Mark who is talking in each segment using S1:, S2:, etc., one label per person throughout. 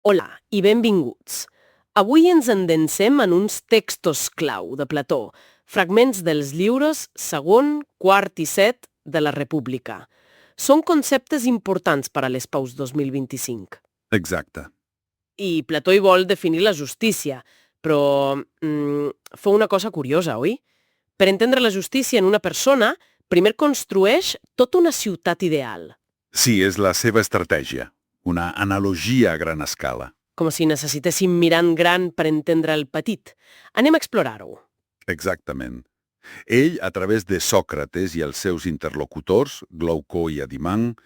S1: Hola i benvinguts. Avui ens endinsem en uns textos clau de Plató, fragments dels llibres segon, quart i set de la República. Són conceptes importants per a les paus 2025.
S2: Exacte.
S1: I Plató hi vol definir la justícia, però fa una cosa curiosa, oi? Per entendre la justícia en una persona, primer construeix tota una ciutat ideal.
S2: Sí, és la seva estratègia. Una analogia a gran escala.
S1: Com si necessitéssim mirar en gran per entendre el petit. Anem a explorar-ho.
S2: Exactament. Ell, a través de Sòcrates i els seus interlocutors, Glaucó i Adimant,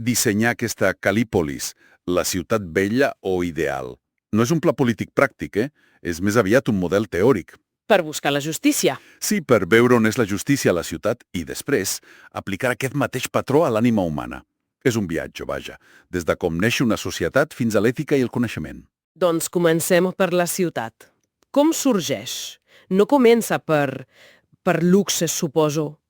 S2: dissenyà aquesta Calípolis, la ciutat vella o ideal. No és un pla polític pràctic, És més aviat un model teòric.
S1: Per buscar la justícia.
S2: Sí, per veure on és la justícia a la ciutat i, després, aplicar aquest mateix patró a l'ànima humana. És un viatge, vaja, des de com neix una societat fins a l'ètica i el coneixement.
S1: Doncs comencem per la ciutat. Com sorgeix? No comença per luxe, suposo.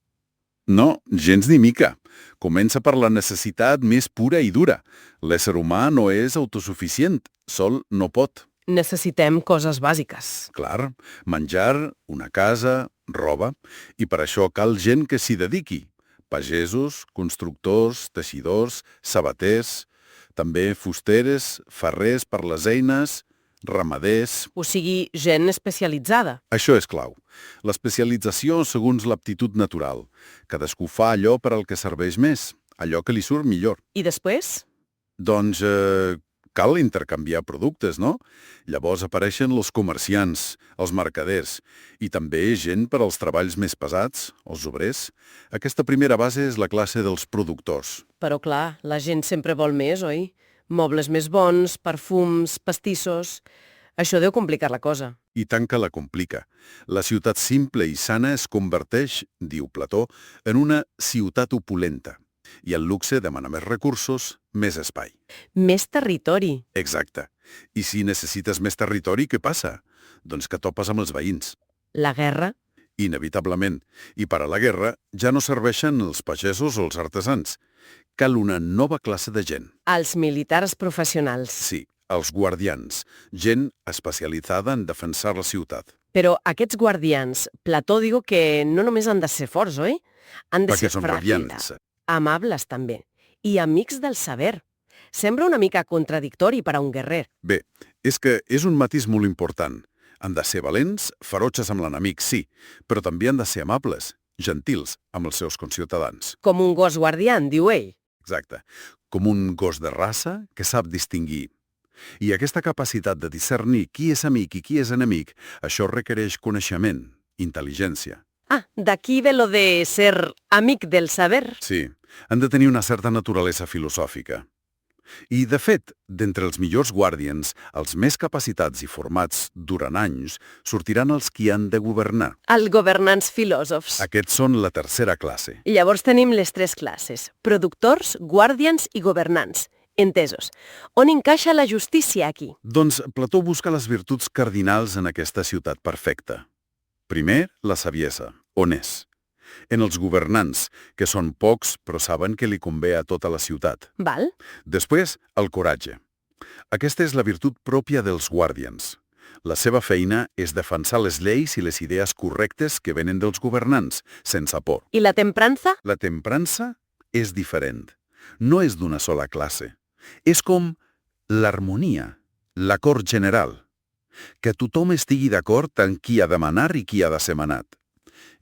S2: No, gens ni mica. Comença per la necessitat més pura i dura. L'ésser humà no és autosuficient, sol no pot.
S1: Necessitem coses bàsiques.
S2: Clar, menjar, una casa, roba, i per això cal gent que s'hi dediqui. Pagesos, constructors, teixidors, sabaters, també fusteres, ferrers per les eines, ramaders...
S1: O sigui, gent especialitzada.
S2: Això és clau. L'especialització segons l'aptitud natural. Cadascú fa allò per al que serveix més, allò que li surt millor.
S1: I després?
S2: Doncs cal intercanviar productes, no? Llavors apareixen els comerciants, els mercaders, i també gent per als treballs més pesats, els obrers. Aquesta primera base és la classe dels productors.
S1: Però clar, la gent sempre vol més, oi? Mobles més bons, perfums, pastissos... Això deu complicar la cosa.
S2: I tant que la complica. La ciutat simple i sana es converteix, diu Plató, en una ciutat opulenta. I el luxe demana més recursos, més espai.
S1: Més territori.
S2: Exacte. I si necessites més territori, què passa? Doncs que topes amb els veïns.
S1: La guerra?
S2: Inevitablement. I per a la guerra ja no serveixen els pagesos o els artesans. Cal una nova classe de gent.
S1: Els militars professionals.
S2: Sí, els guardians. Gent especialitzada en defensar la ciutat.
S1: Però aquests guardians, Plató diu que no només han de ser forts, oi? Han de
S2: Perquè
S1: ser
S2: són
S1: fràgils,
S2: radiants.
S1: amables també, i amics del saber. Sembla una mica contradictori per a un guerrer.
S2: Bé, és que és un matís molt important. Han de ser valents, ferotges amb l'enemic, sí, però també han de ser amables, gentils amb els seus conciutadans.
S1: Com un gos guardián, diu ell.
S2: Exacte. Com un gos de raça que sap distingir. I aquesta capacitat de discernir qui és amic i qui és enemic, això requereix coneixement, intel·ligència.
S1: Ah, d'aquí ve lo de ser amic del saber.
S2: Sí, han de tenir una certa naturalesa filosòfica. I, de fet, d'entre els millors guardians, els més capacitats i formats durant anys, sortiran els qui han de governar.
S1: Els governants filòsofs.
S2: Aquests són la tercera classe.
S1: I llavors tenim les tres classes, productors, guàrdians i governants. Entesos. On encaixa la justícia aquí?
S2: Doncs Plató busca les virtuts cardinals en aquesta ciutat perfecta. Primer, la saviesa. On és? En els governants, que són pocs però saben que li convé a tota la ciutat.
S1: Val?
S2: Després, el coratge. Aquesta és la virtut pròpia dels guàrdians. La seva feina és defensar les lleis i les idees correctes que venen dels governants, sense por.
S1: I la temprança?
S2: La temprança és diferent. No és d'una sola classe. És com l'harmonia, l'acord general. Que tothom estigui d'acord en qui ha de manar i qui ha de ser manat.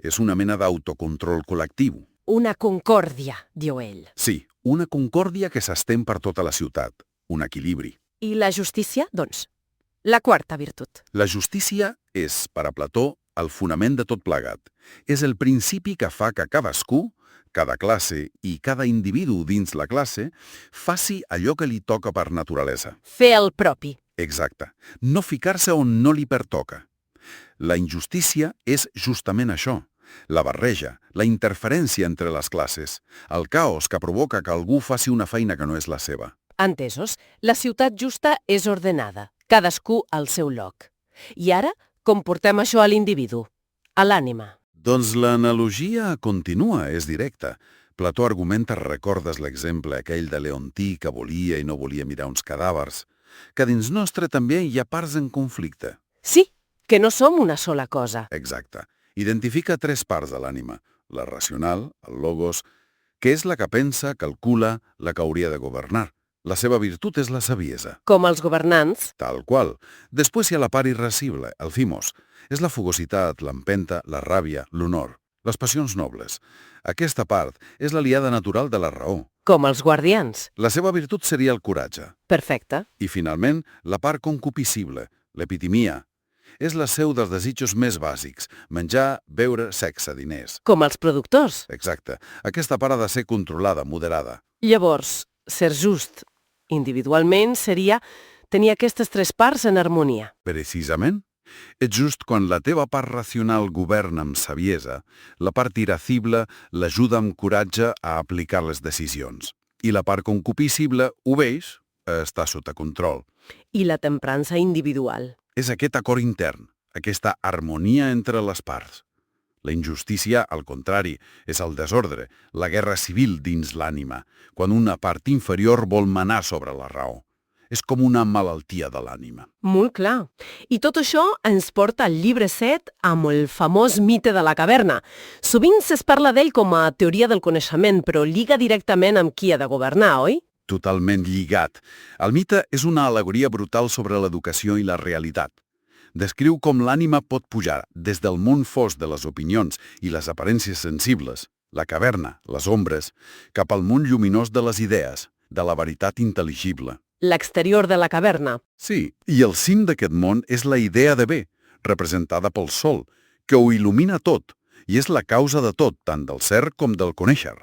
S2: És una mena d'autocontrol col·lectiu.
S1: Una concòrdia, diu ell.
S2: Sí, una concòrdia que s'estén per tota la ciutat. Un equilibri.
S1: I la justícia, doncs? La quarta virtut.
S2: La justícia és, per a Plató, el fonament de tot plegat. És el principi que fa que cadascú, cada classe i cada individu dins la classe, faci allò que li toca per naturalesa.
S1: Fer el propi.
S2: Exacte. No ficar-se on no li pertoca. La injustícia és justament això. La barreja, la interferència entre les classes, el caos que provoca que algú faci una feina que no és la seva.
S1: Entesos, la ciutat justa és ordenada, cadascú al seu lloc. I ara, com portem això a l'individu? A l'ànima.
S2: Doncs l'analogia continua, és directa. Plató argumenta, recordes l'exemple aquell de Leontí que volia i no volia mirar uns cadàvers. que dins nostre també hi ha parts en conflicte.
S1: Sí, que no som una sola cosa.
S2: Exacte. Identifica 3 parts de l'ànima. La racional, el logos, que és la que pensa, calcula, la que hauria de governar. La seva virtut és la saviesa.
S1: Com els governants.
S2: Tal qual. Després hi ha la part irascible, el thymos. És la fugositat, l'empenta, la ràbia, l'honor. Les passions nobles. Aquesta part és l'aliada natural de la raó.
S1: Com els guardians.
S2: La seva virtut seria el coratge.
S1: Perfecte.
S2: I, finalment, la part concupiscible, l'epitimia. És la seu dels desitjos més bàsics. Menjar, beure, sexe, diners.
S1: Com els productors.
S2: Exacte. Aquesta part ha de ser controlada, moderada.
S1: Llavors, ser just individualment seria tenir aquestes 3 parts en harmonia.
S2: Precisament. És just quan la teva part racional governa amb saviesa, la part irascible l'ajuda amb coratge a aplicar les decisions. I la part concupiscible obeix, està sota control.
S1: I la temprança individual.
S2: És aquest acord intern, aquesta harmonia entre les parts. La injustícia, al contrari, és el desordre, la guerra civil dins l'ànima, quan una part inferior vol manar sobre la raó. És com una malaltia de l'ànima.
S1: Molt clar. I tot això ens porta al llibre 7 amb el famós mite de la caverna. Sovint es parla d'ell com a teoria del coneixement, però lliga directament amb qui ha de governar, oi?
S2: Totalment lligat. El mite és una al·legoria brutal sobre l'educació i la realitat. Descriu com l'ànima pot pujar des del món fosc de les opinions i les aparences sensibles, la caverna, les ombres, cap al món lluminós de les idees, de la veritat intel·ligible.
S1: L'exterior de la caverna.
S2: Sí, i el cim d'aquest món és la idea de bé, representada pel sol, que ho il·lumina tot i és la causa de tot, tant del ser com del conèixer.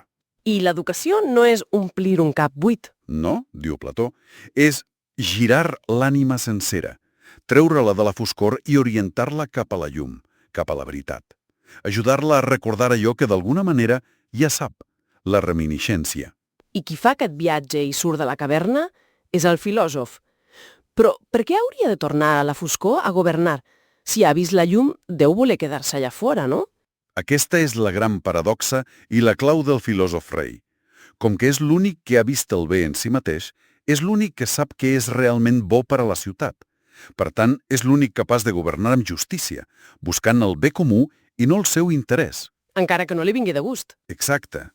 S1: I l'educació no és omplir un cap buit.
S2: No, diu Plató, és girar l'ànima sencera, treure-la de la foscor i orientar-la cap a la llum, cap a la veritat. Ajudar-la a recordar allò que d'alguna manera ja sap, la reminiscència.
S1: I qui fa aquest viatge i surt de la caverna és el filòsof. Però per què hauria de tornar a la foscor a governar? Si ha vist la llum, deu voler quedar-se allà fora, no?
S2: Aquesta és la gran paradoxa i la clau del filòsof rei. Com que és l'únic que ha vist el bé en si mateix, és l'únic que sap que és realment bo per a la ciutat. Per tant, és l'únic capaç de governar amb justícia, buscant el bé comú i no el seu interès.
S1: Encara que no li vingui de gust.
S2: Exacte.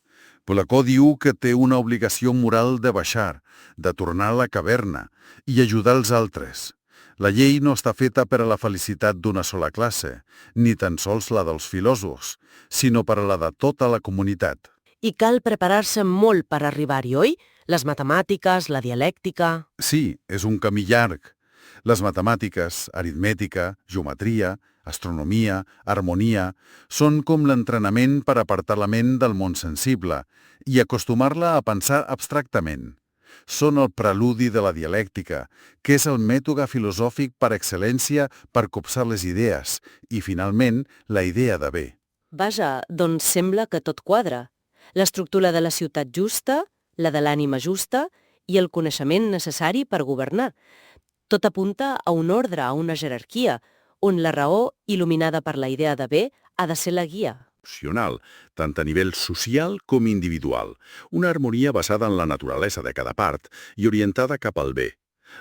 S2: Polacó diu que té una obligació moral de baixar, de tornar a la caverna i ajudar els altres. La llei no està feta per a la felicitat d'una sola classe, ni tan sols la dels filòsofs, sinó per a la de tota la comunitat.
S1: I cal preparar-se molt per arribar-hi, oi? Les matemàtiques, la dialèctica...
S2: Sí, és un camí llarg. Les matemàtiques, aritmètica, geometria, astronomia, harmonia, són com l'entrenament per apartar la ment del món sensible i acostumar-la a pensar abstractament. Són el preludi de la dialèctica, que és el mètode filosòfic per excel·lència per copsar les idees i, finalment, la idea de bé.
S1: Vaja, doncs sembla que tot quadra. L'estructura de la ciutat justa, la de l'ànima justa i el coneixement necessari per governar. Tot apunta a un ordre, a una jerarquia, on la raó, il·luminada per la idea de bé, ha de ser la guia.
S2: Opcional, tant a nivell social com individual, una harmonia basada en la naturalesa de cada part i orientada cap al bé.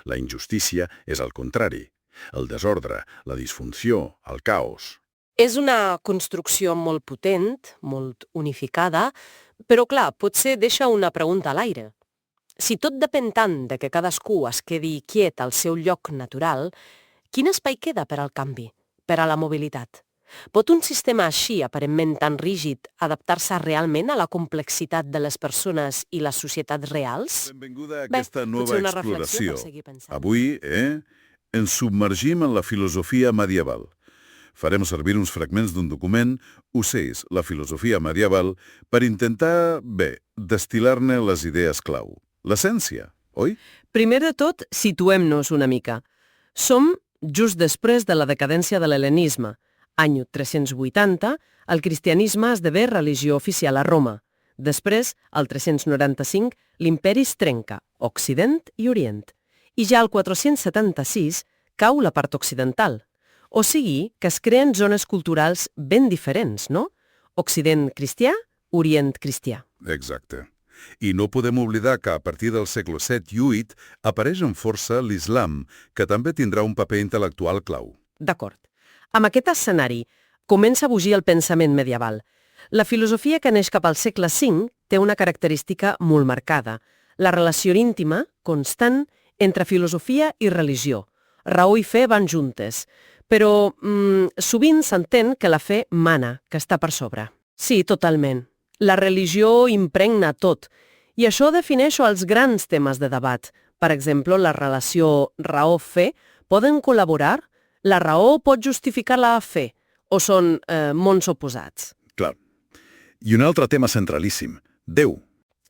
S2: La injustícia és el contrari, el desordre, la disfunció, el caos.
S1: És una construcció molt potent, molt unificada, però clar, potser deixa una pregunta a l'aire. Si tot depèn tant de que cadascú es quedi quiet al seu lloc natural, quin espai queda per al canvi, per a la mobilitat? Pot un sistema així, aparentment tan rígid, adaptar-se realment a la complexitat de les persones i les societats reals?
S2: Benvinguda a aquesta nova
S1: potser una
S2: exploració.
S1: reflexió per seguir pensant.
S2: Avui, ens submergim en la filosofia medieval. Farem servir uns fragments d'un document, Ocells, la filosofia medieval, per intentar, destil·lar-ne les idees clau. L'essència, oi?
S1: Primer de tot, situem-nos una mica. Som just després de la decadència de l'hel·lenisme. Any 380, el cristianisme esdevé religió oficial a Roma. Després, al 395, l'imperi es trenca, Occident i Orient. I ja al 476 cau la part occidental. O sigui, que es creen zones culturals ben diferents, no? Occident cristià, Orient cristià.
S2: Exacte. I no podem oblidar que a partir del segle VII i VIII apareix amb força l'islam, que també tindrà un paper intel·lectual clau.
S1: D'acord. Amb aquest escenari, comença a bugir el pensament medieval. La filosofia que neix cap al segle V té una característica molt marcada. La relació íntima, constant, entre filosofia i religió. Raó i fe van juntes, però sovint s'entén que la fe mana, que està per sobre. Sí, totalment. La religió impregna tot, i això defineix els grans temes de debat. Per exemple, la relació raó-fe poden col·laborar? La raó pot justificar la fe? O són mons oposats?
S2: Clar. I un altre tema centralíssim, Déu.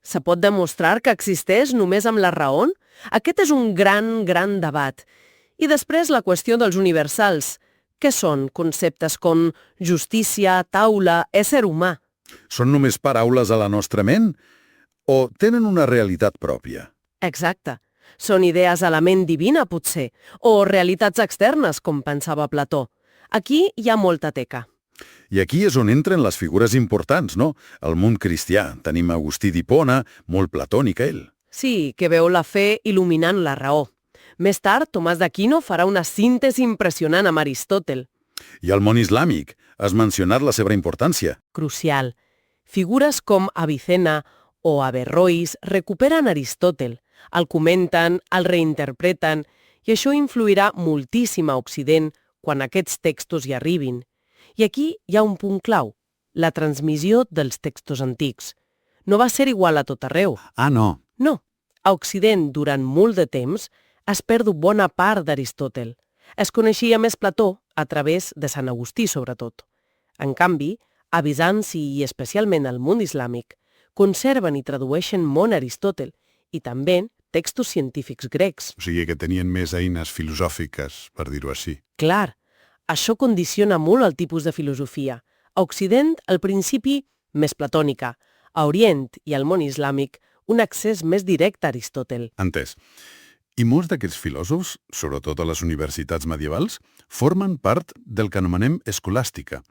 S1: Se pot demostrar que existeix només amb la raó? Aquest és un gran debat. I després la qüestió dels universals. Què són conceptes com justícia, taula, ésser humà?
S2: Són només paraules a la nostra ment? O tenen una realitat pròpia?
S1: Exacte. Són idees a la ment divina, potser, o realitats externes, com pensava Plató. Aquí hi ha molta teca.
S2: I aquí és on entren les figures importants, no? Al món cristià tenim Agustí d'Hipona, molt platònic ell.
S1: Sí, que veu la fe il·luminant la raó. Més tard, Tomàs d'Aquino farà una síntesi impressionant amb Aristòtel.
S2: I al món islàmic, has mencionat la seva importància.
S1: Crucial. Figures com Avicena o Averrois recuperen Aristòtel, el comenten, el reinterpreten, i això influirà moltíssim a Occident quan aquests textos hi arribin. I aquí hi ha un punt clau, la transmissió dels textos antics. No va ser igual a tot arreu.
S2: Ah, no.
S1: No. A Occident, durant molt de temps, es perd bona part d'Aristòtel. Es coneixia més Plató a través de Sant Agustí, sobretot. En canvi, a Bizanci i especialment al món islàmic, conserven i tradueixen molt Aristòtel i també textos científics grecs.
S2: O sigui que tenien més eines filosòfiques, per dir-ho així.
S1: Clar, això condiciona molt el tipus de filosofia. A Occident, al principi, més platònica. A Orient i al món islàmic, un accés més directe a Aristòtel.
S2: Entès. I molts d'aquests filòsofs, sobretot a les universitats medievals, formen part del que anomenem escolàstica.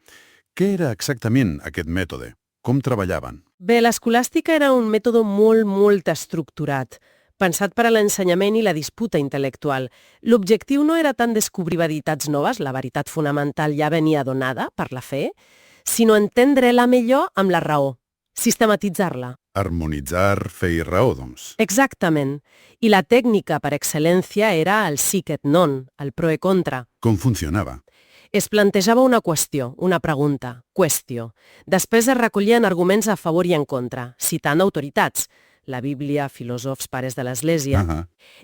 S2: Què era exactament aquest mètode? Com treballaven?
S1: Bé, l'escolàstica era un mètode molt estructurat, pensat per a l'ensenyament i la disputa intel·lectual. L'objectiu no era tant descobrir veritats noves, la veritat fonamental ja venia donada per la fe, sinó entendre-la millor amb la raó, sistematitzar-la.
S2: Harmonitzar fe i raó, doncs.
S1: Exactament. I la tècnica per excel·lència era el sic et non, el pro i contra.
S2: Com funcionava?
S1: Es plantejava una qüestió, una pregunta, qüestió. Després es recollien arguments a favor i en contra, citant autoritats, la Bíblia, filòsofs, pares de l'Església.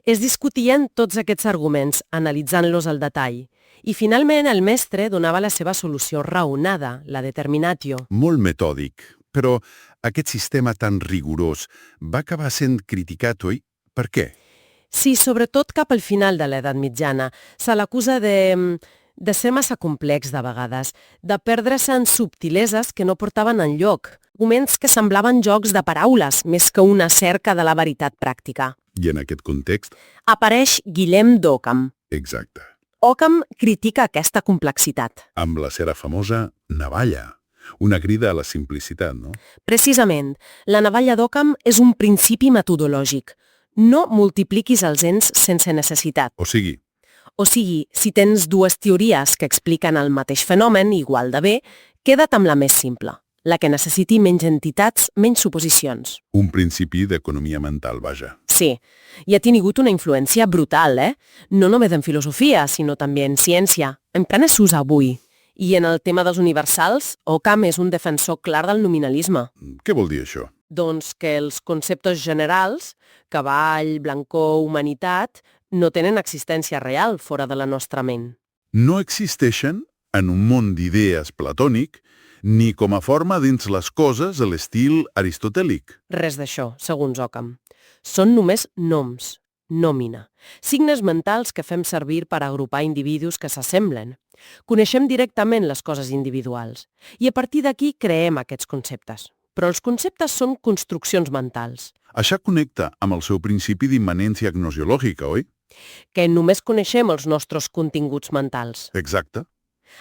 S1: Es discutien tots aquests arguments, analitzant-los al detall. I finalment el mestre donava la seva solució raonada, la determinatio.
S2: Molt metòdic, però aquest sistema tan rigorós va acabar sent criticat, oi? Per què?
S1: Sí, sobretot cap al final de l'edat mitjana. Se l'acusa de ser massa complex de vegades, de perdre's en subtileses que no portaven enlloc, arguments que semblaven jocs de paraules més que una cerca de la veritat pràctica.
S2: I en aquest context?
S1: Apareix Guillem d'Occam.
S2: Exacte.
S1: Occam critica aquesta complexitat.
S2: Amb la seva famosa navalla. Una crida a la simplicitat, no?
S1: Precisament, la navalla d'Occam és un principi metodològic. No multipliquis els ens sense necessitat.
S2: O sigui,
S1: si tens dues teories que expliquen el mateix fenomen igual de bé, queda't amb la més simple, la que necessiti menys entitats, menys suposicions.
S2: un principi d'economia mental, vaja.
S1: Sí, i ha tingut una influència brutal, No només en filosofia, sinó també en ciència. Encara s'usa avui. I en el tema dels universals, Occam és un defensor clar del nominalisme.
S2: Què vol dir això?
S1: Doncs que els conceptes generals, cavall, blancor, humanitat, no tenen existència real fora de la nostra ment.
S2: No existeixen en un món d'idees platònic ni com a forma dins les coses a l'estil aristotèlic.
S1: Res d'això, segons Occam. Són només noms, nòmina, signes mentals que fem servir per agrupar individus que s'assemblen. Coneixem directament les coses individuals i a partir d'aquí creem aquests conceptes. Però els conceptes són construccions mentals.
S2: Això connecta amb el seu principi d'immanència gnosiològica, oi?
S1: Que només coneixem els nostres continguts mentals.
S2: Exacte.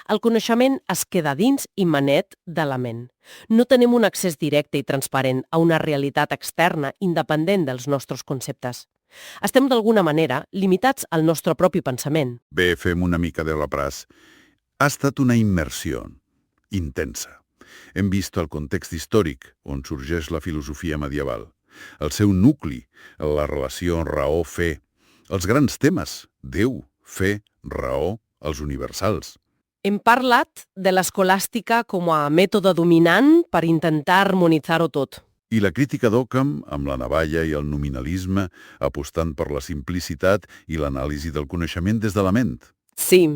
S1: El coneixement es queda dins i manet de la ment. No tenim un accés directe i transparent a una realitat externa independent dels nostres conceptes. Estem d'alguna manera limitats al nostre propi pensament.
S2: Bé, fem una mica de l'apràs. Ha estat una immersió intensa. Hem vist el context històric on sorgeix la filosofia medieval, el seu nucli, la relació raó-fe, els grans temes, Déu, fe, raó, els universals.
S1: Hem parlat de l'escolàstica com a mètode dominant per intentar harmonitzar-ho tot.
S2: I la crítica d'Occam, amb la navalla i el nominalisme, apostant per la simplicitat i l'anàlisi del coneixement des de la ment.
S1: Sí,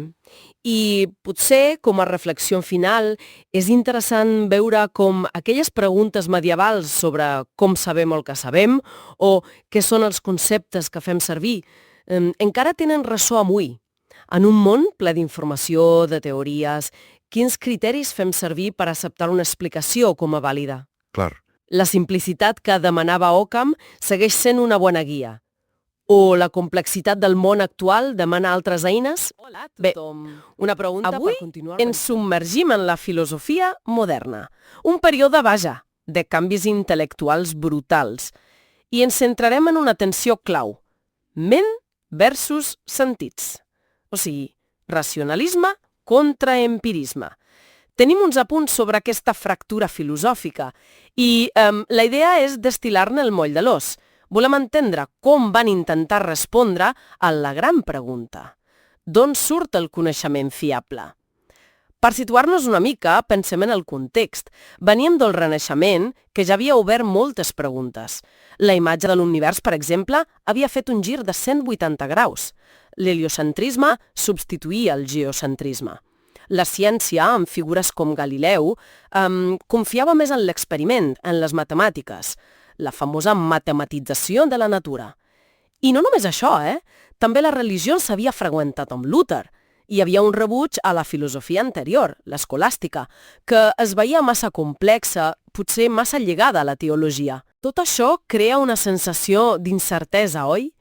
S1: i potser, com a reflexió final, és interessant veure com aquelles preguntes medievals sobre com sabem el que sabem o què són els conceptes que fem servir, encara tenen ressò avui. En un món ple d'informació, de teories, quins criteris fem servir per acceptar una explicació com a vàlida?
S2: Clar.
S1: La simplicitat que demanava Occam segueix sent una bona guia. O la complexitat del món actual demana altres eines? Bé, una pregunta avui per continuar. Ens submergim en la filosofia moderna. Un període, vaja, de canvis intel·lectuals brutals. I ens centrarem en una tensió clau. Ment versus sentits. O sigui, racionalisme contra empirisme. Tenim uns apunts sobre aquesta fractura filosòfica i la idea és destil·lar-ne el moll de l'os. Volem entendre com van intentar respondre a la gran pregunta. D'on surt el coneixement fiable? Per situar-nos una mica, pensem en el context. Veníem del Renaixement, que ja havia obert moltes preguntes. La imatge de l'univers, per exemple, havia fet un gir de 180 graus. L'heliocentrisme substituïa el geocentrisme. La ciència, amb figures com Galileu, confiava més en l'experiment, en les matemàtiques, la famosa matematització de la natura. I no només això, També la religió s'havia fragmentat amb Luther. Hi havia un rebuig a la filosofia anterior, l'escolàstica, que es veia massa complexa, potser massa lligada a la teologia. Tot això crea una sensació d'incertesa, oi?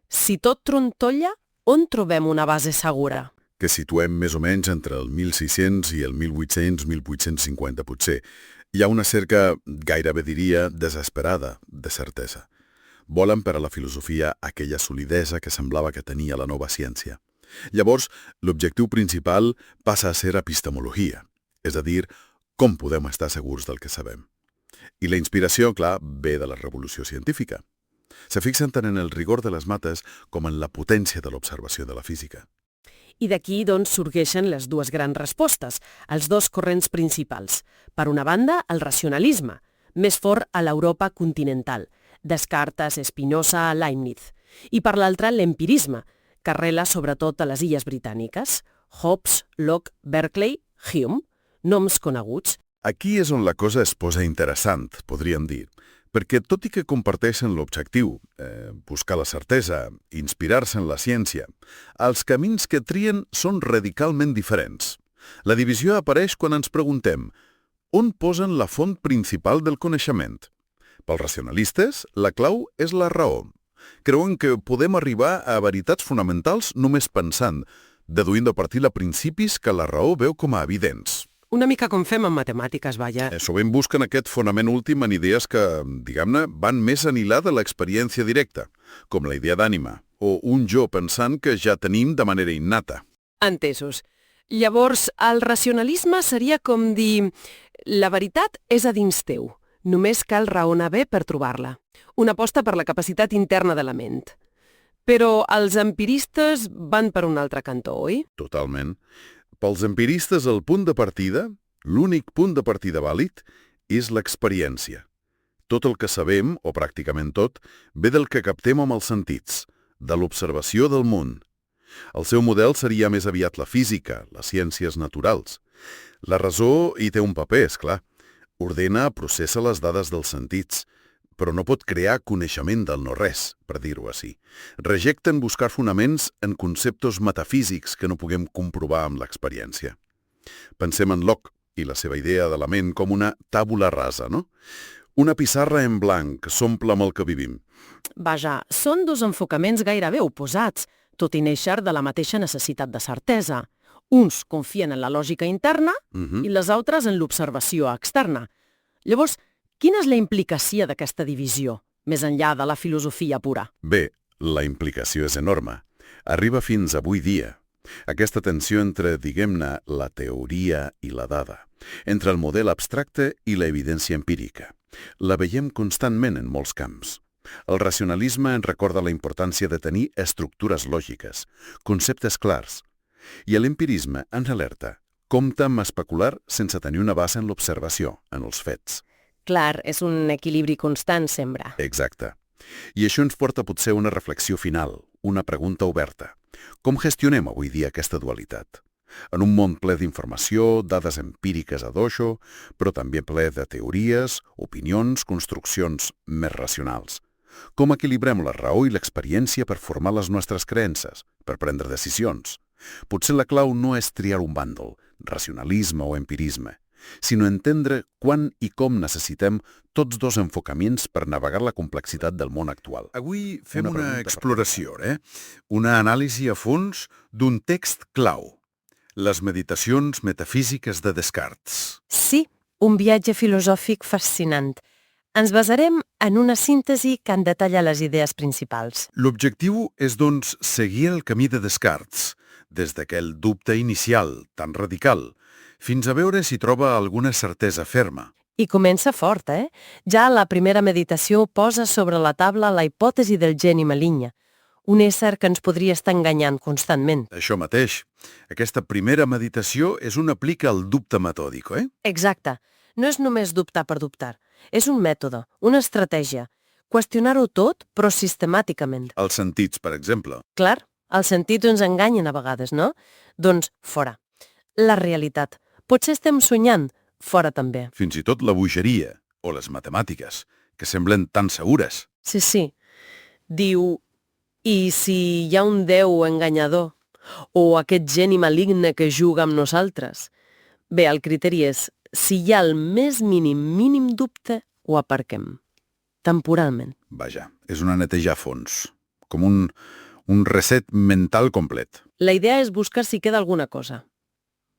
S1: Si tot trontolla, on trobem una base segura?
S2: Que situem més o menys entre el 1600 i el 1800-1850, potser. Hi ha una cerca, gairebé diria, desesperada, de certesa. Volen per a la filosofia aquella solidesa que semblava que tenia la nova ciència. Llavors, l'objectiu principal passa a ser epistemologia, és a dir, com podem estar segurs del que sabem. I la inspiració, clar, ve de la revolució científica. Se fixen tant en el rigor de les mates com en la potència de l'observació de la física.
S1: I d'aquí, doncs, sorgeixen les dues grans respostes, els dos corrents principals. Per una banda, el racionalisme, més fort a l'Europa continental, Descartes, Spinoza, Leibniz. I per l'altra, l'empirisme, que arrela sobretot a les illes britàniques, Hobbes, Locke, Berkeley, Hume, noms coneguts.
S2: Aquí és on la cosa es posa interessant, podríem dir, perquè tot i que comparteixen l'objectiu, buscar la certesa, inspirar-se en la ciència, els camins que trien són radicalment diferents. La divisió apareix quan ens preguntem on posen la font principal del coneixement. Pels racionalistes, la clau és la raó. Creuen que podem arribar a veritats fonamentals només pensant, deduint a partir de principis que la raó veu com a evidents.
S1: Una mica com fem en matemàtiques, vaja.
S2: Sovint busquen aquest fonament últim en idees que, diguem-ne, van més enllà de l'experiència directa, com la idea d'ànima, o un jo pensant que ja tenim de manera innata.
S1: Entesos. Llavors, el racionalisme seria com dir la veritat és a dins teu, només cal raonar bé per trobar-la. Una aposta per la capacitat interna de la ment. Però els empiristes van per un altre cantó, oi?
S2: Totalment. Pels empiristes, el punt de partida, l'únic punt de partida vàlid, és l'experiència. Tot el que sabem, o pràcticament tot, ve del que captem amb els sentits, de l'observació del món. El seu model seria més aviat la física, les ciències naturals. La raó hi té un paper, és clar. Ordena, processa les dades dels sentits, però no pot crear coneixement del no-res, per dir-ho així. Rejecten buscar fonaments en conceptes metafísics que no puguem comprovar amb l'experiència. Pensem en Locke i la seva idea de la ment com una tàbula rasa, no? Una pissarra en blanc que s'omple amb el que vivim.
S1: Vaja, són dos enfocaments gairebé oposats, tot i néixer de la mateixa necessitat de certesa. Uns confien en la lògica interna
S2: Mhm.
S1: i les altres en l'observació externa. Llavors, quina és la implicació d'aquesta divisió, més enllà de la filosofia pura?
S2: Bé, la implicació és enorme. Arriba fins avui dia. Aquesta tensió entre, diguem-ne, la teoria i la dada, entre el model abstracte i l'evidència empírica. La veiem constantment en molts camps. El racionalisme ens recorda la importància de tenir estructures lògiques, conceptes clars. I l'empirisme ens alerta. Compte amb especular sense tenir una base en l'observació, en els fets.
S1: Clar, és un equilibri constant sempre.
S2: Exacte. I això ens porta potser a una reflexió final, una pregunta oberta. Com gestionem avui dia aquesta dualitat? En un món ple d'informació, dades empíriques a dojo, però també ple de teories, opinions, construccions més racionals. Com equilibrem la raó i l'experiència per formar les nostres creences, per prendre decisions? Potser la clau no és triar un bàndol, racionalisme o empirisme, sinó entendre quan i com necessitem tots dos enfocaments per navegar la complexitat del món actual.
S3: Avui fem
S2: Una
S3: una
S2: pregunta
S3: exploració, una anàlisi a fons d'un text clau. Les meditacions metafísiques de Descartes.
S4: Sí, un viatge filosòfic fascinant. Ens basarem en una síntesi que en detalla les idees principals.
S3: L'objectiu és, doncs, seguir el camí de Descartes, des d'aquell dubte inicial, tan radical, fins a veure si troba alguna certesa ferma.
S4: I comença fort, Ja la primera meditació posa sobre la taula la hipòtesi del geni maligna, un ésser que ens podria estar enganyant constantment.
S3: Això mateix. Aquesta primera meditació és un aplica al dubte metòdic,
S4: Exacte. No és només dubtar per dubtar. És un mètode, una estratègia. Qüestionar-ho tot, però sistemàticament.
S3: Els sentits, per exemple.
S4: Clar, els sentits ens enganyen a vegades, no? Doncs fora. La realitat. Potser estem soñant, fora també.
S3: Fins i tot la bogeria o les matemàtiques, que semblen tan segures.
S1: Sí. Diu, i si hi ha un déu enganyador o aquest geni maligne que juga amb nosaltres? Bé, el criteri és, si hi ha el més mínim dubte, ho aparquem. Temporalment.
S3: Vaja, és una neteja a fons. Com un reset mental complet.
S1: La idea és buscar si queda alguna cosa.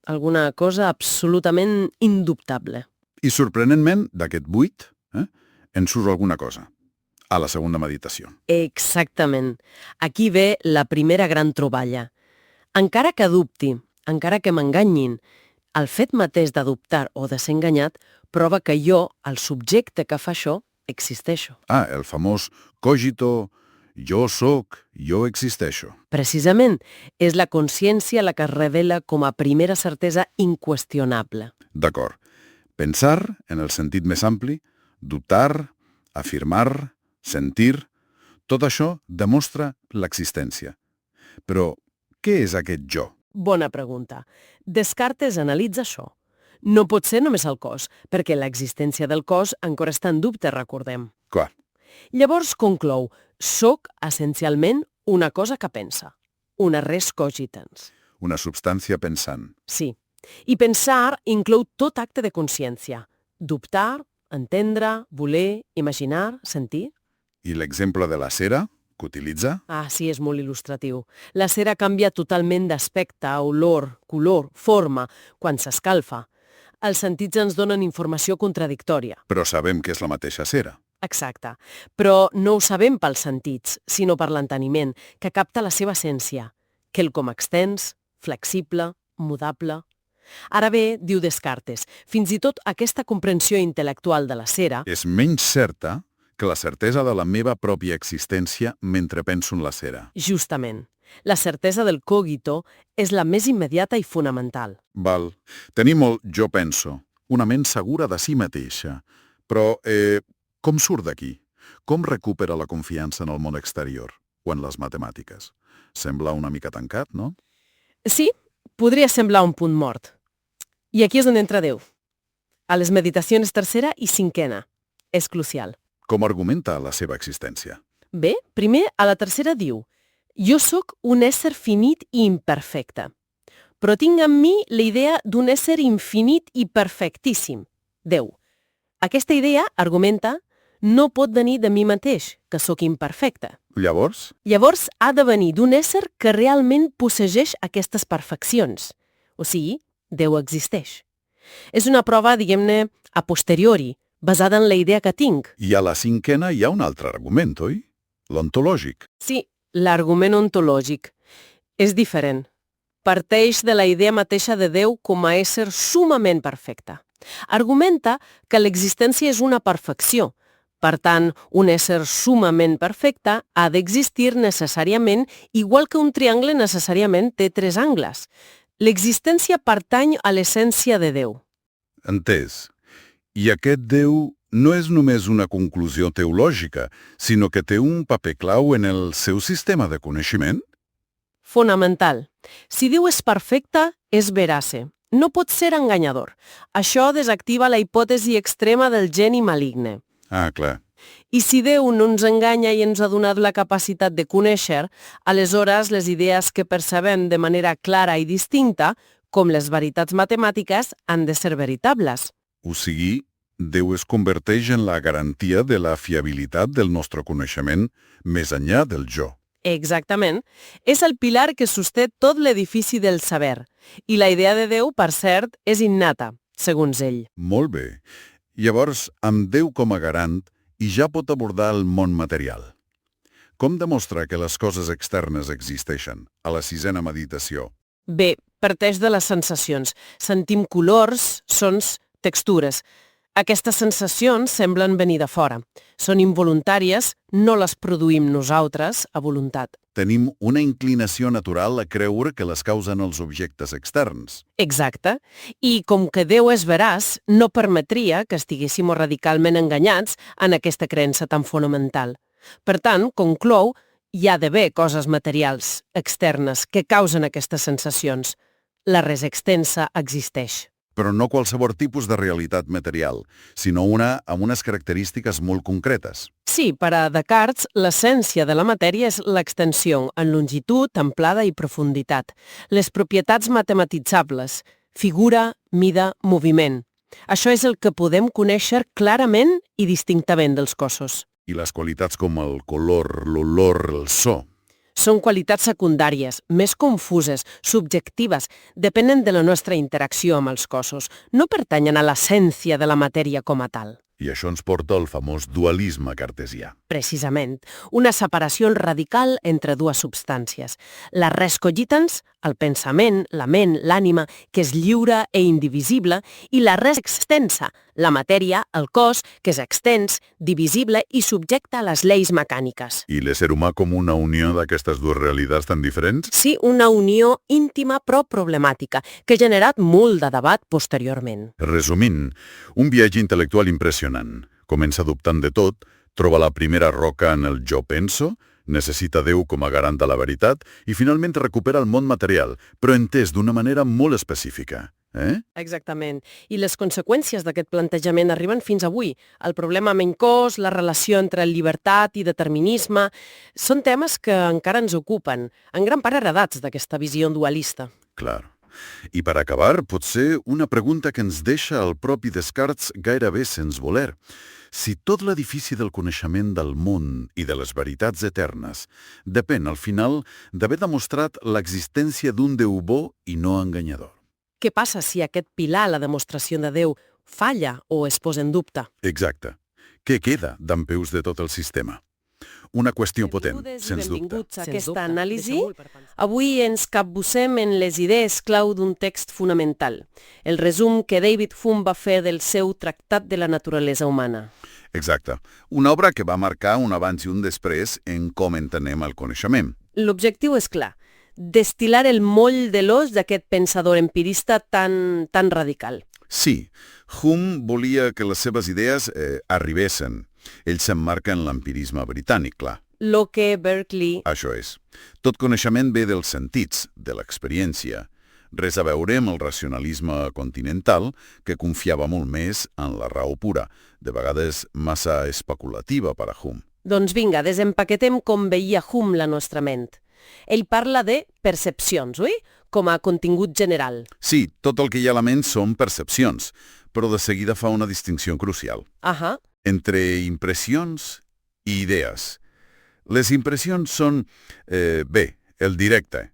S1: Alguna cosa absolutament indubtable.
S3: I sorprenentment, d'aquest buit, en surt alguna cosa. A la segona meditació.
S1: Exactament. Aquí ve la primera gran troballa. Encara que dubti, encara que m'enganyin, el fet mateix de dubtar o de ser enganyat prova que jo, el subjecte que fa això, existeixo.
S3: El famós cogito, jo sóc, jo existeixo.
S1: Precisament, és la consciència la que es revela com a primera certesa inqüestionable.
S3: D'acord. Pensar, en el sentit més ampli, dubtar, afirmar, sentir, tot això demostra l'existència. Però què és aquest jo?
S1: Bona pregunta. Descartes analitza això. No pot ser només el cos, perquè l'existència del cos encara està en dubte, recordem.
S3: Clar,
S1: Llavors conclou, soc essencialment una cosa que pensa, una res cogitans.
S3: una substància pensant.
S1: Sí. I pensar inclou tot acte de consciència. Dubtar, entendre, voler, imaginar, sentir.
S3: I l'exemple de la cera, que utilitza?
S1: Sí, és molt il·lustratiu. La cera canvia totalment d'aspecte, olor, color, forma, quan s'escalfa. Els sentits ens donen informació contradictòria.
S3: Però sabem que és la mateixa cera.
S1: Exacte. Però no ho sabem pels sentits, sinó per l'enteniment, que capta la seva essència, quelcom extens, flexible, mudable. Ara bé, diu Descartes, fins i tot aquesta comprensió intel·lectual de la cera
S3: És menys certa que la certesa de la meva pròpia existència mentre penso en la cera.
S1: justament. La certesa del cogito és la més immediata i fonamental.
S3: Val. Tenim el jo penso, una ment segura de si mateixa. Però, com surt d'aquí? Com recupera la confiança en el món exterior o en les matemàtiques? Sembla una mica tancat, no?
S1: Sí, podria semblar un punt mort. I aquí és on entra Déu. A les meditacions tercera i cinquena. És crucial.
S3: Com argumenta la seva existència?
S1: Bé, primer, a la tercera diu jo sóc un ésser finit i imperfecte, però tinc en mi la idea d'un ésser infinit i perfectíssim, Déu. Aquesta idea, argumenta, no pot venir de mi mateix, que sóc imperfecte.
S3: Llavors,
S1: Llavors ha de venir d'un ésser que realment possegeix aquestes perfeccions. O sigui, Déu existeix. És una prova, diguem-ne, a posteriori, basada en la idea que tinc.
S3: I a la cinquena hi ha un altre argument, oi? L'ontològic.
S1: Sí, l'argument ontològic. És diferent. Parteix de la idea mateixa de Déu com a ésser sumament perfecte. Argumenta que l'existència és una perfecció. Per tant, un ésser sumament perfecte ha d'existir necessàriament igual que un triangle necessàriament té 3 angles. L'existència pertany a l'essència de Déu.
S2: Entès. I aquest Déu no és només una conclusió teològica, sinó que té un paper clau en el seu sistema de coneixement?
S1: Fonamental. Si Déu és perfecte, és verace. No pot ser enganyador. Això desactiva la hipòtesi extrema del geni maligne.
S2: Ah, clar.
S1: I si Déu no ens enganya i ens ha donat la capacitat de conèixer, aleshores les idees que percebem de manera clara i distinta, com les veritats matemàtiques, han de ser veritables.
S2: O sigui, Déu es converteix en la garantia de la fiabilitat del nostre coneixement més enllà del jo.
S1: Exactament. És el pilar que sosté tot l'edifici del saber. I la idea de Déu, per cert, és innata, segons ell.
S2: Molt bé. Llavors, amb Déu com a garant, i ja pot abordar el món material. Com demostra que les coses externes existeixen, a la 6a meditació?
S1: Bé, parteix de les sensacions. Sentim colors, sons, textures. Aquestes sensacions semblen venir de fora. Són involuntàries, no les produïm nosaltres a voluntat.
S2: Tenim una inclinació natural a creure que les causen els objectes externs.
S1: Exacte. I com que Déu és veraç, no permetria que estiguéssim radicalment enganyats en aquesta creença tan fonamental. Per tant, conclou, hi ha d'haver coses materials, externes, que causen aquestes sensacions. La res extensa existeix.
S2: Però no qualsevol tipus de realitat material, sinó una amb unes característiques molt concretes.
S1: Sí, per a Descartes, l'essència de la matèria és l'extensió en longitud, amplada i profunditat. Les propietats matemaritzables, figura, mida, moviment. Això és el que podem conèixer clarament i distintament dels cossos.
S2: I les qualitats com el color, l'olor, el so.
S1: Són qualitats secundàries, més confuses, subjectives, depenen de la nostra interacció amb els cossos. No pertanyen a l'essència de la matèria com a tal.
S2: I això ens porta al famós dualisme cartesià.
S1: Precisament, una separació radical entre dues substàncies. La res cogitans, el pensament, la ment, l'ànima, que és lliure i indivisible, i la res extensa, la matèria, el cos, que és extens, divisible i subjecte a les lleis mecàniques.
S2: I l'ésser humà com una unió d'aquestes dues realitats tan diferents?
S1: Sí, una unió íntima però problemàtica, que ha generat molt de debat posteriorment.
S2: Resumint, un viatge intel·lectual impressionant. Comença dubtant de tot, troba la primera roca en el jo penso, necessita Déu com a garant de la veritat i finalment recupera el món material, però entès d'una manera molt específica.
S1: Exactament. I les conseqüències d'aquest plantejament arriben fins avui. El problema menys-cos, la relació entre llibertat i determinisme, són temes que encara ens ocupen, en gran part heredats d'aquesta visió dualista.
S2: Clar. I per acabar, potser una pregunta que ens deixa el propi Descartes gairebé sense voler. Si tot l'edifici del coneixement del món i de les veritats eternes depèn, al final, d'haver demostrat l'existència d'un Déu bo i no enganyador.
S1: Què passa si aquest pilar, la demostració de Déu, falla o es posa en dubte?
S2: Exacte. Què queda dempeus de tot el sistema? Una qüestió potent, sens dubte.
S1: Benvinguts a aquesta anàlisi. Avui ens capbussem en les idees clau d'un text fonamental, el resum que David Hume va fer del seu Tractat de la naturalesa humana.
S2: Exacte. Una obra que va marcar un abans i un després en com entenem el coneixement.
S1: L'objectiu és clar, destil·lar el moll de l'os d'aquest pensador empirista tan radical.
S2: Sí, Hume volia que les seves idees arribessin. Ell s'emmarca en l'empirisme britànic, clar.
S1: Locke, Berkeley...
S2: Això és. Tot coneixement ve dels sentits, de l'experiència. Res a veure amb el racionalisme continental, que confiava molt més en la raó pura, de vegades massa especulativa per a Hume.
S1: Doncs vinga, desempaquetem com veia Hume la nostra ment. Ell parla de percepcions, oi? Com a contingut general.
S2: Sí, tot el que hi ha a la ment són percepcions, però de seguida fa una distinció crucial.
S1: Ahà.
S2: Entre impressions i idees. Les impressions són, el directe,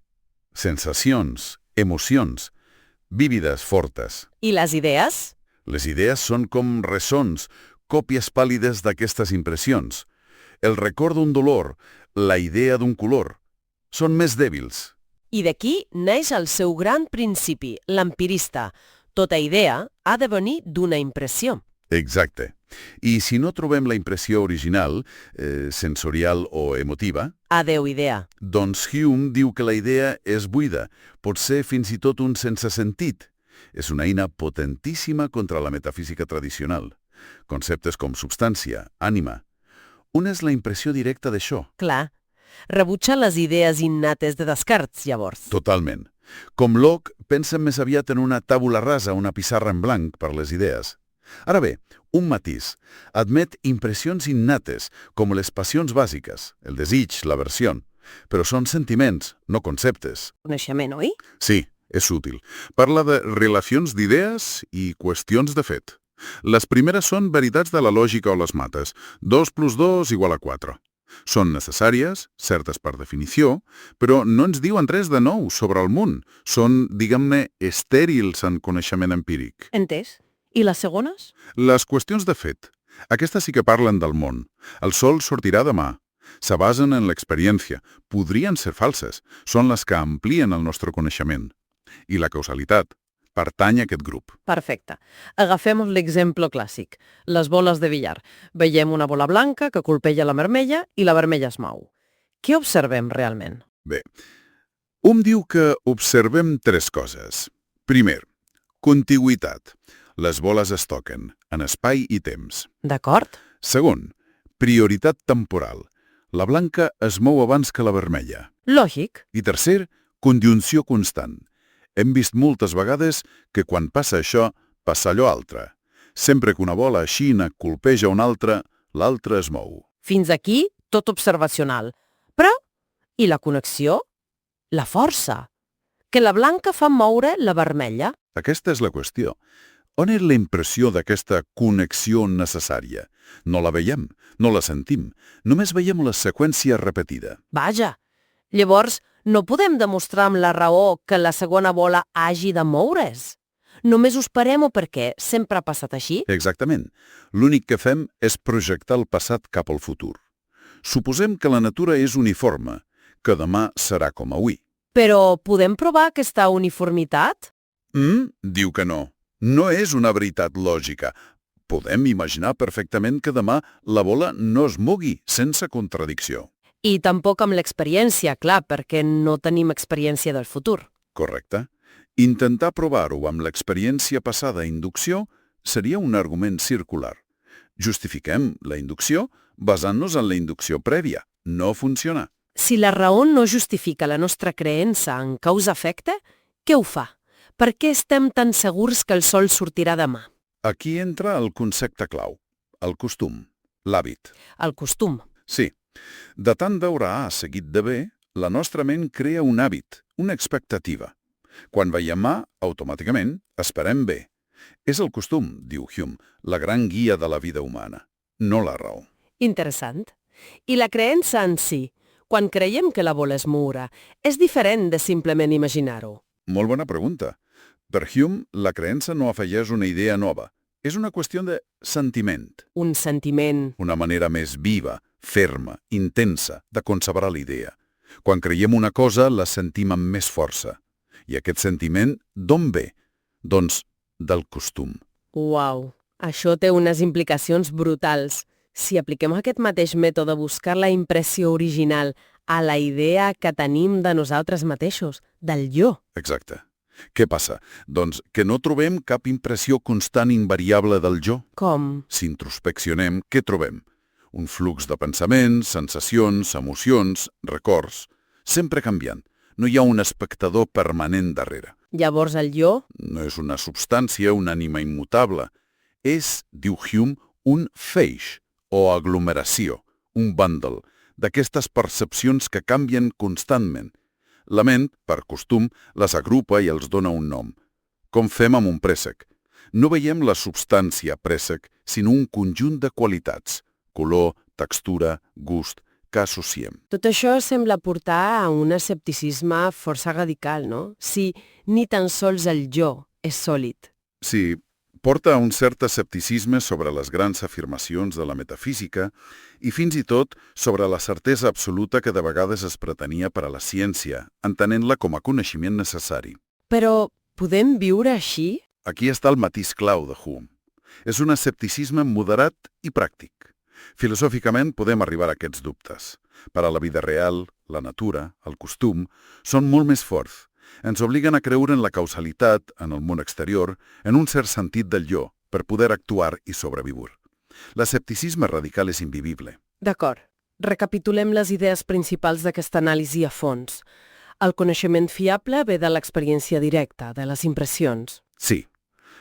S2: sensacions, emocions, vívides, fortes.
S1: I les idees?
S2: Les idees són com ressons, còpies pàl·lides d'aquestes impressions. El record d'un dolor, la idea d'un color, són més dèbils.
S1: I d'aquí neix el seu gran principi, l'empirista. Tota idea ha de venir d'una impressió.
S2: Exacte. I si no trobem la impressió original, sensorial o emotiva,
S1: Adeu idea.
S2: doncs Hume diu que la idea és buida, pot ser fins i tot un sense sentit. És una eina potentíssima contra la metafísica tradicional. Conceptes com substància, ànima. Una és la impressió directa d'això.
S1: Clar. Rebutja les idees innates de Descartes, llavors.
S2: Totalment. Com Locke, pensa més aviat en una tàbula rasa, una pissarra en blanc per les idees. Ara bé, un matís. Admet impressions innates, com les passions bàsiques, el desig, l'aversió. Però són sentiments, no conceptes.
S1: Coneixement, oi?
S3: Sí, és útil. Parla de relacions d'idees i qüestions de fet. Les primeres són veritats de la lògica o les mates. 2 + 2 = 4. Són necessàries, certes per definició, però no ens diuen res de nou sobre el món. Són, diguem-ne, estèrils en coneixement empíric.
S1: Entès. I les segones?
S3: Les qüestions de fet. Aquestes sí que parlen del món. El sol sortirà demà. Se basen en l'experiència. Podrien ser falses. Són les que amplien el nostre coneixement. I la causalitat pertany a aquest grup.
S1: Perfecte. Agafem l'exemple clàssic. Les boles de billar. Veiem una bola blanca que colpeja la vermella i la vermella es mou. Què observem realment?
S3: Bé, Hume diu que observem 3 coses. Primer, contigüitat. Les boles es toquen, en espai i temps.
S1: D'acord?
S3: Segon, prioritat temporal. La blanca es mou abans que la vermella.
S1: Lògic.
S3: I tercer, conjunció constant. Hem vist moltes vegades que quan passa això, passa allò altre. Sempre que una bola aixina colpeja una altra, l'altra es mou.
S1: Fins aquí, tot observacional. Però, i la connexió? La força. Que la blanca fa moure la vermella.
S3: Aquesta és la qüestió. On és la impressió d'aquesta connexió necessària? No la veiem, no la sentim, només veiem la seqüència repetida.
S1: Vaja. Llavors, no podem demostrar amb la raó que la segona bola hagi de moure's. Només ho esperem-ho perquè sempre ha passat així?
S3: Exactament. L'únic que fem és projectar el passat cap al futur. Suposem que la natura és uniforme, que demà serà com avui.
S1: Però podem provar aquesta uniformitat?
S3: Diu que no. No és una veritat lògica. Podem imaginar perfectament que demà la bola no es mogui sense contradicció.
S1: I tampoc amb l'experiència, clar, perquè no tenim experiència del futur.
S3: Correcte. Intentar provar-ho amb l'experiència passada inducció seria un argument circular. Justifiquem la inducció basant-nos en la inducció prèvia. No funciona.
S1: Si la raó no justifica la nostra creença en causa-efecte, què ho fa? Per què estem tan segurs que el sol sortirà demà?
S3: Aquí entra el concepte clau, el costum, l'hàbit.
S1: El costum.
S3: Sí. De tant veure A seguit de B, la nostra ment crea un hàbit, una expectativa. Quan veiem A, automàticament, esperem B. És el costum, diu Hume, la gran guia de la vida humana, no la raó.
S1: Interessant. I la creença en si, quan creiem que la bola es mourà, és diferent de simplement imaginar-ho.
S3: Molt bona pregunta. Per Hume, la creença no afegeix una idea nova. És una qüestió de sentiment.
S1: Un sentiment.
S3: Una manera més viva, ferma, intensa de concebre la idea. Quan creiem una cosa, la sentim amb més força. I aquest sentiment, d'on ve? Doncs del costum.
S1: Uau, això té unes implicacions brutals. Si apliquem aquest mateix mètode a buscar la impressió original a la idea que tenim de nosaltres mateixos, del jo.
S3: Exacte. Què passa? Doncs que no trobem cap impressió constant invariable del jo.
S1: Com?
S3: Si introspeccionem, què trobem? Un flux de pensaments, sensacions, emocions, records, sempre canviant. No hi ha un espectador permanent darrere.
S1: Llavors el jo?
S3: No és una substància, una ànima immutable. És, diu Hume, un feix, o aglomeració, un bundle, d'aquestes percepcions que canvien constantment. La ment, per costum, les agrupa i els dona un nom. Com fem amb un préssec. No veiem la substància préssec, sinó un conjunt de qualitats. Color, textura, gust,
S2: que associem.
S1: Tot això sembla portar a un escepticisme força radical, no? Si ni tan sols el jo és sòlid.
S2: Sí, porta a un cert escepticisme sobre les grans afirmacions de la metafísica i fins i tot sobre la certesa absoluta que de vegades es pretenia per a la ciència, entenent-la com a coneixement necessari.
S1: Però podem viure així?
S2: Aquí està el matís clau de Hume. És un escepticisme moderat i pràctic. Filosòficament podem arribar a aquests dubtes. Per a la vida real, la natura, el costum, són molt més forts. Ens obliguen a creure en la causalitat, en el món exterior, en un cert sentit del jo, per poder actuar i sobreviure. L'escepticisme radical és invivible.
S1: D'acord. Recapitulem les idees principals d'aquesta anàlisi a fons. El coneixement fiable ve de l'experiència directa, de les impressions.
S2: Sí,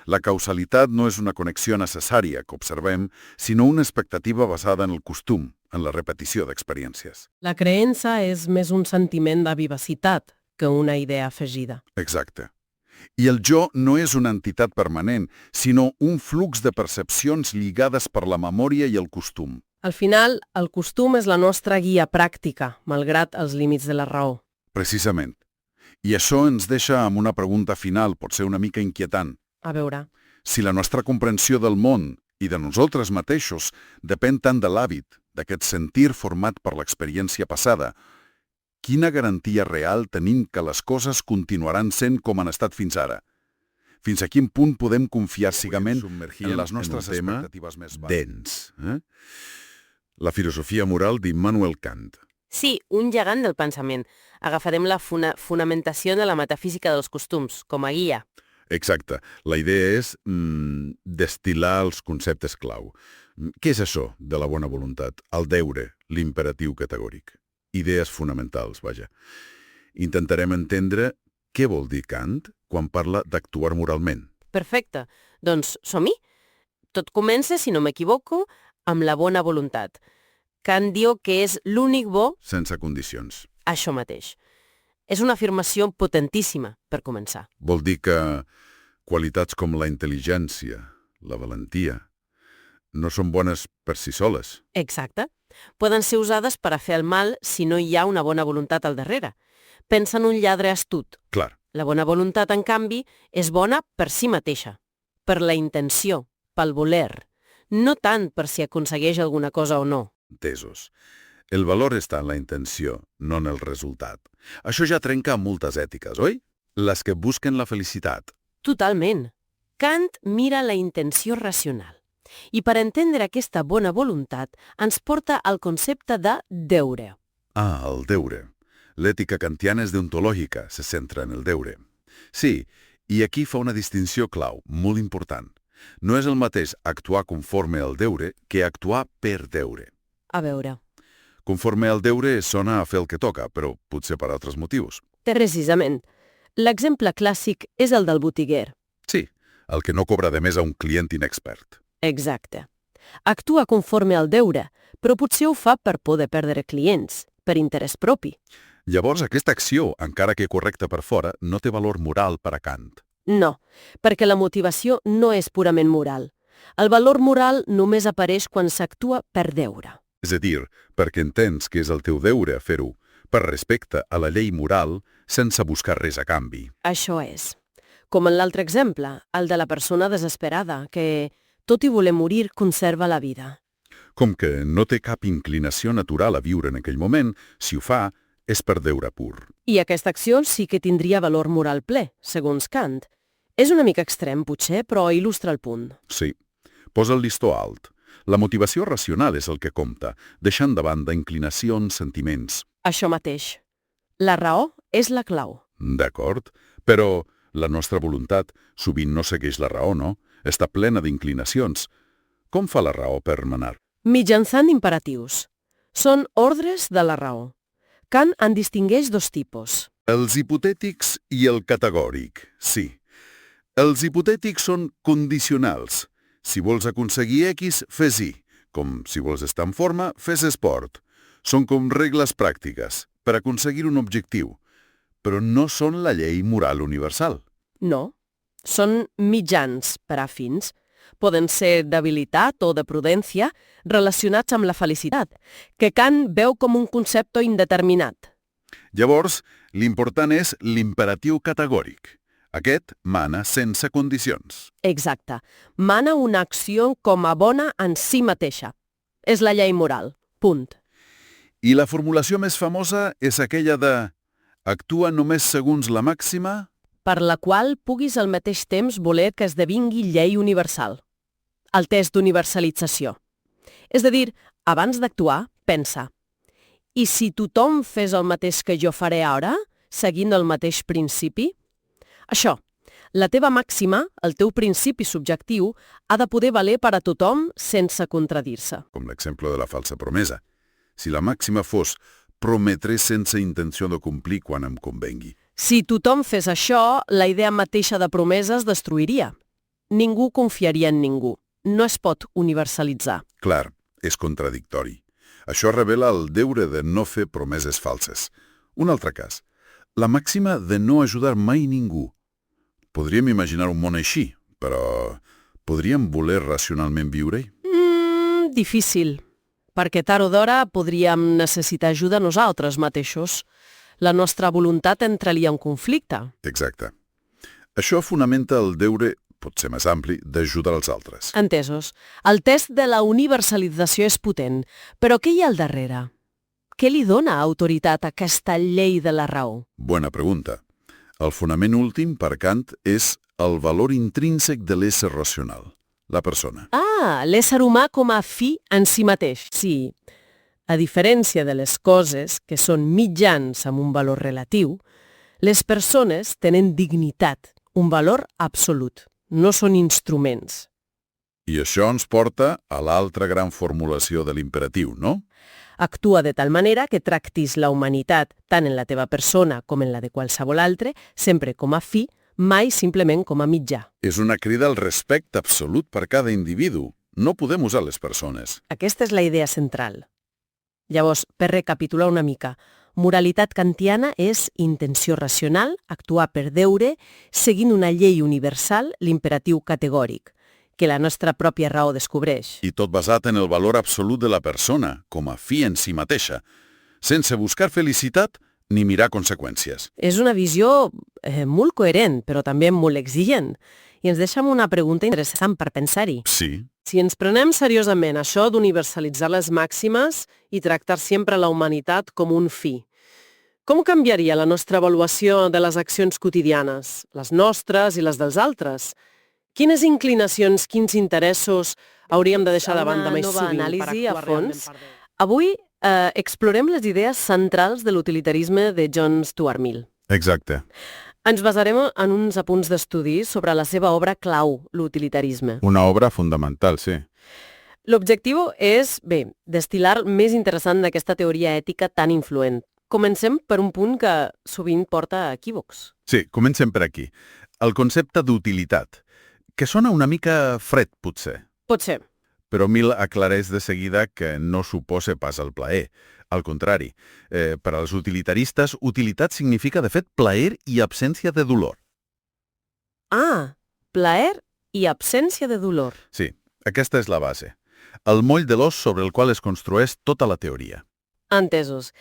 S2: la causalitat no és una connexió necessària que observem, sinó una expectativa basada en el costum, en la repetició d'experiències.
S1: La creença és més un sentiment de vivacitat que una idea afegida.
S2: Exacte. I el jo no és una entitat permanent, sinó un flux de percepcions lligades per la memòria i el costum.
S1: Al final, el costum és la nostra guia pràctica, malgrat els límits de la raó.
S2: Precisament. I això ens deixa amb una pregunta final, potser una mica inquietant.
S1: A veure,
S2: Si la nostra comprensió del món i de nosaltres mateixos depèn tant de l'hàbit, d'aquest sentir format per l'experiència passada, quina garantia real tenim que les coses continuaran sent com han estat fins ara? Fins a quin punt podem confiar cegament en les nostres expectatives més baixes?
S3: Dens. La filosofia moral d'Immanuel Kant.
S5: Sí, un gegant del pensament. Agafarem la fonamentació de la metafísica dels costums, com a guia.
S3: Exacte. La idea és destil·lar els conceptes clau. Què és això de la bona voluntat? El deure, l'imperatiu categòric. Idees fonamentals, vaja. Intentarem entendre què vol dir Kant quan parla d'actuar moralment.
S5: Perfecte. Doncs som-hi. Tot comença, si no m'equivoco, amb la bona voluntat. Kant diu que és l'únic bo,
S3: Sense condicions.
S5: això mateix. És una afirmació potentíssima, per començar.
S3: Vol dir que qualitats com la intel·ligència, la valentia, no són bones per si soles.
S5: Exacte. Poden ser usades per a fer el mal si no hi ha una bona voluntat al darrere. Pensa en un lladre astut.
S3: Clar,
S5: La bona voluntat, en canvi, és bona per si mateixa, per la intenció, pel voler, no tant per si aconsegueix alguna cosa o no.
S3: entesos. El valor està en la intenció, no en el resultat. Això ja trenca amb moltes ètiques, oi? Les que busquen la felicitat.
S5: Totalment. Kant mira la intenció racional. I per entendre aquesta bona voluntat ens porta al concepte de deure.
S3: Ah, el deure. L'ètica kantiana és deontològica, se centra en el deure. Sí, i aquí fa una distinció clau, molt important. No és el mateix actuar conforme al deure que actuar per deure.
S5: A veure.
S3: Conforme al deure sona a fer el que toca, però potser per altres motius.
S1: Precisament. L'exemple clàssic és el del botiguer.
S3: Sí, el que no cobra de més a un client inexpert.
S1: Exacte. Actua conforme al deure, però potser ho fa per por de perdre clients, per interès propi.
S3: Llavors, aquesta acció, encara que correcta per fora, no té valor moral per a Kant.
S1: No, perquè la motivació no és purament moral. El valor moral només apareix quan s'actua per deure.
S3: És a dir, perquè entens que és el teu deure fer-ho, per respecte a la llei moral, sense buscar res a canvi.
S1: Això és. Com en l'altre exemple, el de la persona desesperada, que, tot i voler morir, conserva la vida.
S3: Com que no té cap inclinació natural a viure en aquell moment, si ho fa, és per deure pur.
S1: I aquesta acció sí que tindria valor moral ple, segons Kant. És una mica extrem, potser, però il·lustra el punt.
S3: Sí, posa el llistó alt. La motivació racional és el que compta, deixant de banda inclinacions, sentiments.
S1: Això mateix. La raó és la clau.
S3: D'acord, però la nostra voluntat sovint no segueix la raó, no? Està plena d'inclinacions. Com fa la raó per manar?
S1: Mitjançant imperatius. Són ordres de la raó. Kant en distingueix dos tipus.
S3: Els hipotètics i el categòric, sí. Els hipotètics són condicionals. Si vols aconseguir X, fes Y. Com si vols estar en forma, fes esport. Són com regles pràctiques per aconseguir un objectiu, però no són la llei moral universal.
S1: No. Són mitjans per a fins. poden ser d'habilitat o de prudència, relacionats amb la felicitat, que Kant veu com un concepte indeterminat.
S2: Llavors, l'important és l'imperatiu categòric. Aquest mana sense condicions.
S1: Exacte. Mana una acció com a bona en si mateixa. És la llei moral. Punt.
S2: I la formulació més famosa és aquella de actua només segons la màxima.
S1: Per la qual puguis al mateix temps voler que esdevingui llei universal. El test d'universalització. És a dir, abans d'actuar, pensa. I si tothom fes el mateix que jo faré ara, seguint el mateix principi? Això, la teva màxima, el teu principi subjectiu, ha de poder valer per a tothom sense contradir-se.
S2: Com l'exemple de la falsa promesa. Si la màxima fos prometré sense intenció de complir quan em convengui.
S1: Si tothom fes això, la idea mateixa de promesa es destruiria. Ningú confiaria en ningú. No es pot universalitzar.
S2: Clar, és contradictori. Això revela el deure de no fer promeses falses. Un altre cas, la màxima de no ajudar mai ningú. Podríem imaginar un món així, però podríem voler racionalment viure-hi?
S1: Difícil, perquè tard o d'hora podríem necessitar ajuda nosaltres mateixos. La nostra voluntat entraria en conflicte.
S2: Exacte. Això fonamenta el deure, pot ser més ampli, d'ajudar els altres.
S1: Entesos. El test de la universalització és potent, però què hi ha al darrere? Què li dona autoritat a aquesta llei de la raó?
S2: Bona pregunta. El fonament últim, per Kant, és el valor intrínsec de l'ésser racional, la persona.
S1: L'ésser humà com a fi en si mateix. Sí, a diferència de les coses, que són mitjans amb un valor relatiu, les persones tenen dignitat, un valor absolut. No són instruments.
S2: I això ens porta a l'altra gran formulació de l'imperatiu, no?
S1: Actua de tal manera que tractis la humanitat, tant en la teva persona com en la de qualsevol altre, sempre com a fi, mai simplement com a mitjà.
S2: És una crida al respecte absolut per cada individu. No podem usar les persones.
S1: Aquesta és la idea central. Llavors, per recapitular una mica, moralitat kantiana és intenció racional, actuar per deure, seguint una llei universal, l'imperatiu categòric, que la nostra pròpia raó descobreix.
S2: I tot basat en el valor absolut de la persona, com a fi en si mateixa, sense buscar felicitat ni mirar conseqüències.
S1: És una visió molt coherent, però també molt exigent. I ens deixa amb una pregunta interessant per pensar-hi.
S2: Sí.
S1: Si ens prenem seriosament això d'universalitzar les màximes i tractar sempre la humanitat com un fi, com canviaria la nostra avaluació de les accions quotidianes, les nostres i les dels altres? Quines inclinacions, quins interessos hauríem de deixar de banda més sovint per actuar realment per Déu? Avui explorem les idees centrals de l'utilitarisme de John Stuart Mill.
S2: Exacte.
S1: Ens basarem en uns apunts d'estudi sobre la seva obra clau, l'utilitarisme.
S2: Una obra fundamental, sí.
S1: L'objectiu és, destil·lar el més interessant d'aquesta teoria ètica tan influent. Comencem per un punt que sovint porta a equívocs.
S2: Sí, comencem per aquí. El concepte d'utilitat, que sona una mica fred, potser.
S1: Pot ser.
S2: Però Mill aclareix de seguida que no suposa pas el plaer. Al contrari, per als utilitaristes, utilitat significa, de fet, plaer i absència de dolor.
S1: Plaer i absència de dolor.
S2: Sí, aquesta és la base. El moll de l'os sobre el qual es construeix tota la teoria.
S1: Entesos.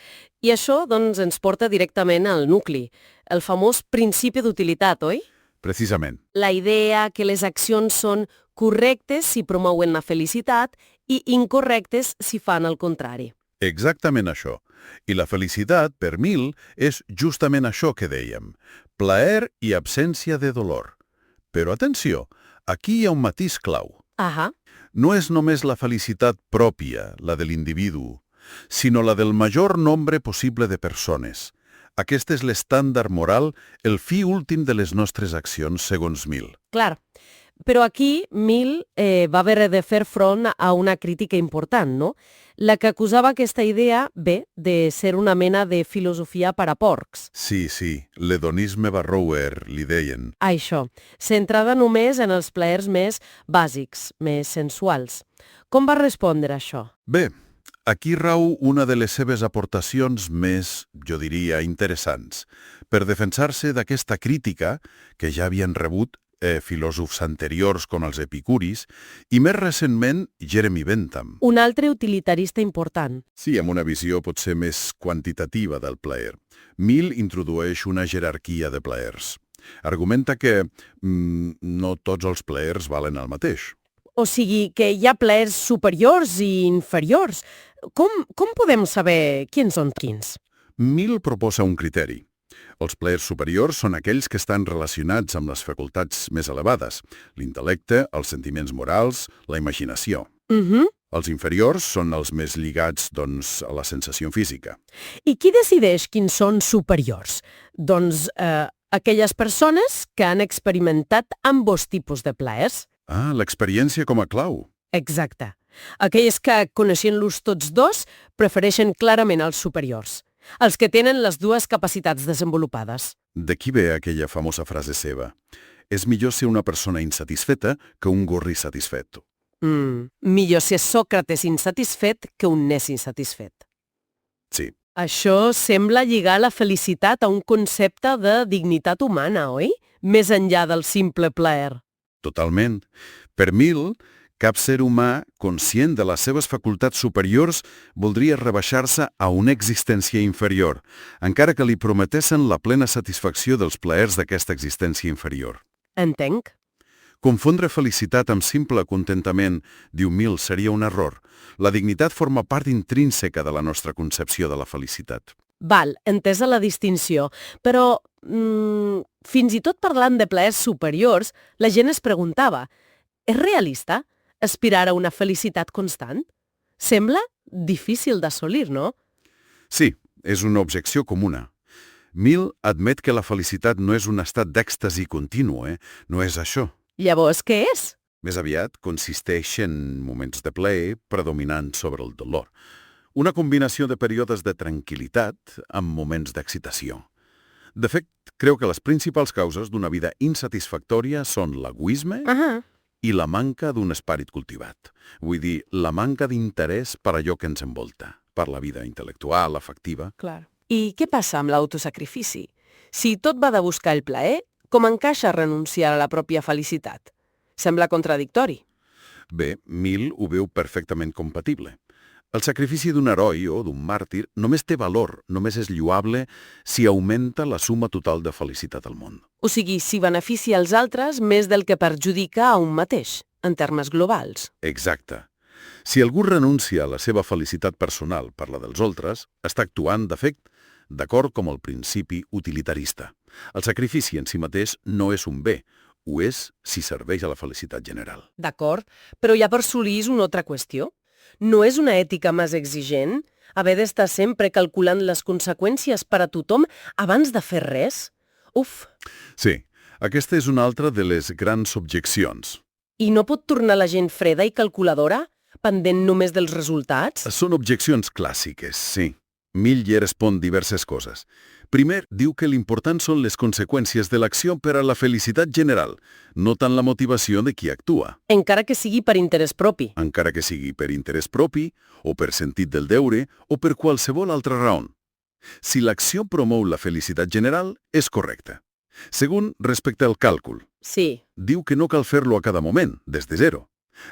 S1: I això, doncs, ens porta directament al nucli, el famós principi d'utilitat, oi?
S2: Precisament.
S1: La idea que les accions són correctes si promouen la felicitat i incorrectes si fan el contrari.
S2: Exactament això. I la felicitat, per Mill, és justament això que dèiem. Plaer i absència de dolor. Però atenció, aquí hi ha un matís clau. No és només la felicitat pròpia, la de l'individu, sinó la del major nombre possible de persones. Aquest és l'estàndard moral, el fi últim de les nostres accions, segons Mill.
S1: Clar, però aquí Mill va haver de fer front a una crítica important, no? La que acusava aquesta idea, de ser una mena de filosofia per a porcs.
S2: Sí, l'hedonisme barroer, li deien.
S1: Això, centrada només en els plaers més bàsics, més sensuals. Com va respondre a això?
S2: Bé, aquí rau una de les seves aportacions més, jo diria, interessants, per defensar-se d'aquesta crítica que ja havien rebut
S3: filòsofs anteriors com els epicuris, i més recentment Jeremy Bentham.
S5: Un altre utilitarista important.
S3: Sí, amb una visió potser més quantitativa del plaer. Mill introdueix una jerarquia de plaers. Argumenta que no tots els plaers valen el mateix.
S5: O sigui, que hi ha plaers superiors i inferiors. Com podem saber quins són quins?
S3: Mill proposa un criteri. Els plaers superiors són aquells que estan relacionats amb les facultats més elevades, l'intel·lecte, els sentiments morals, la imaginació. Els inferiors són els més lligats, doncs, a la sensació física.
S5: I qui decideix quins són superiors? Doncs aquelles persones que han experimentat ambos tipus de plaers.
S3: Ah, l'experiència com a clau.
S5: Exacte. Aquelles que, coneixent-los tots dos, prefereixen clarament els superiors. Els que tenen les dues capacitats desenvolupades.
S3: D'aquí ve aquella famosa frase seva. És millor ser una persona insatisfeta que un gorri satisfet.
S5: Millor ser Sòcrates insatisfet que un nes insatisfet.
S3: Sí.
S5: Això sembla lligar la felicitat a un concepte de dignitat humana, oi? Més enllà del simple plaer.
S3: Totalment. Per Mill, cap ser humà, conscient de les seves facultats superiors, voldria rebaixar-se a una existència inferior, encara que li prometessin la plena satisfacció dels plaers d'aquesta existència inferior.
S5: Entenc.
S3: Confondre felicitat amb simple contentament, diu Mill, seria un error. La dignitat forma part intrínseca de la nostra concepció de la felicitat.
S5: Val, entesa la distinció, però fins i tot parlant de plaers superiors, la gent es preguntava, és realista aspirar a una felicitat constant? Sembla difícil d'assolir, no?
S3: Sí, és una objecció comuna. Mill admet que la felicitat no és un estat d'èxtasi continu, no és això.
S5: Llavors, què és?
S3: Més aviat consisteix en moments de plaer predominant sobre el dolor. Una combinació de períodes de tranquil·litat amb moments d'excitació. De fet, creu que les principals causes d'una vida insatisfactòria són l'egoisme i la manca d'un esperit cultivat. Vull dir, la manca d'interès per allò que ens envolta, per la vida intel·lectual, afectiva.
S5: Clar. I què passa amb l'autosacrifici? Si tot va de buscar el plaer, com encaixa renunciar a la pròpia felicitat? Sembla contradictori.
S3: Bé, Mill ho veu perfectament compatible. El sacrifici d'un heroi o d'un màrtir només té valor, només és lloable si augmenta la suma total de felicitat al món.
S5: O sigui, si beneficia els altres més del que perjudica a un mateix, en termes globals.
S3: Exacte. Si algú renuncia a la seva felicitat personal per la dels altres, està actuant, de fet, d'acord com el principi utilitarista. El sacrifici en si mateix no és un bé, ho és si serveix a la felicitat general.
S5: D'acord, però ja per assolir és una altra qüestió. No és una ètica més exigent? Haver d'estar sempre calculant les conseqüències per a tothom abans de fer res? Uf!
S3: Sí, aquesta és una altra de les grans objeccions.
S5: I no pot tornar la gent freda i calculadora, pendent només dels resultats?
S3: Són objeccions clàssiques, sí. Mill hi respon diverses coses. Primer, diu que l'important són les conseqüències de l'acció per a la felicitat general, no tant la motivació de qui actua.
S5: Encara que sigui per interès propi.
S3: Encara que sigui per interès propi, o per sentit del deure, o per qualsevol altra raó. Si l'acció promou la felicitat general, és correcta. Segon, respecte al càlcul.
S5: Sí.
S3: Diu que no cal fer-lo a cada moment, des de zero.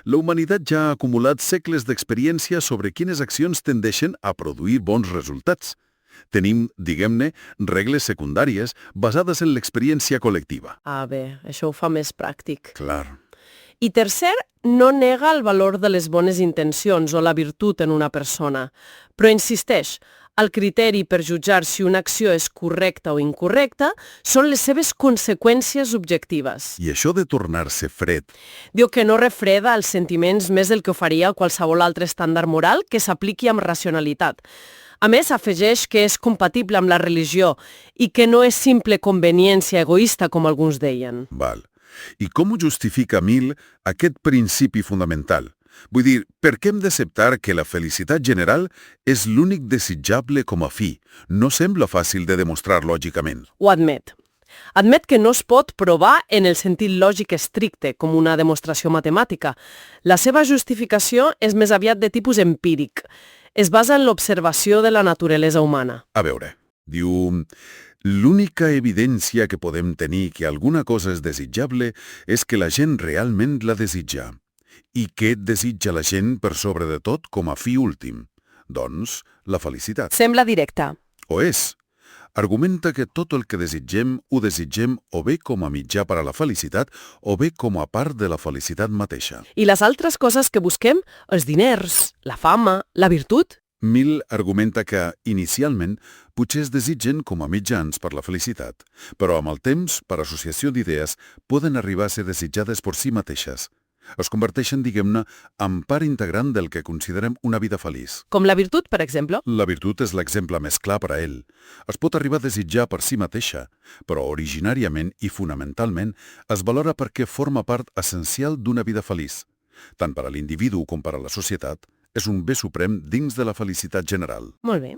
S3: La humanitat ja ha acumulat segles d'experiència sobre quines accions tendeixen a produir bons resultats. Tenim, diguem-ne, regles secundàries basades en l'experiència col·lectiva.
S5: Ah, bé, això ho fa més pràctic.
S3: Clar.
S5: I tercer, no nega el valor de les bones intencions o la virtut en una persona, però insisteix, el criteri per jutjar si una acció és correcta o incorrecta són les seves conseqüències objectives.
S3: I això de tornar-se fred.
S5: Diu que no refreda els sentiments més del que ho faria qualsevol altre estàndard moral que s'apliqui amb racionalitat. A més, afegeix que és compatible amb la religió i que no és simple conveniència egoista, com alguns deien.
S3: Val. I com ho justifica Mill aquest principi fonamental? Vull dir, per què hem d'acceptar que la felicitat general és l'únic desitjable com a fi? No sembla fàcil de demostrar lògicament.
S5: Ho admet. Admet que no es pot provar en el sentit lògic estricte, com una demostració matemàtica. La seva justificació és més aviat de tipus empíric. Es basa en l'observació de la naturalesa humana.
S3: A veure, diu,
S2: L'única evidència que podem tenir que alguna cosa és desitjable és que la gent realment la desitja. I què desitja la gent per sobre de tot com a fi últim? Doncs la felicitat.
S5: Sembla directe.
S2: O és. Argumenta que tot el que desitgem ho desitgem o bé com a mitjà per a la felicitat o bé com a part de la felicitat mateixa.
S5: I les altres coses que busquem, els diners, la fama, la virtut?
S2: Mill argumenta que, inicialment, potser es desitgen com a mitjans per la felicitat, però amb el temps, per associació d'idees, poden arribar a ser desitjades per si mateixes. Es converteixen, diguem-ne, en part integrant del que considerem una vida feliç.
S5: Com la virtut, per exemple?
S2: La virtut és l'exemple més clar per a ell. Es pot arribar a desitjar per si mateixa, però originàriament i fonamentalment es valora perquè forma part essencial d'una vida feliç. Tant per a l'individu com per a la societat, és un bé suprem dins de la felicitat general.
S5: Molt bé.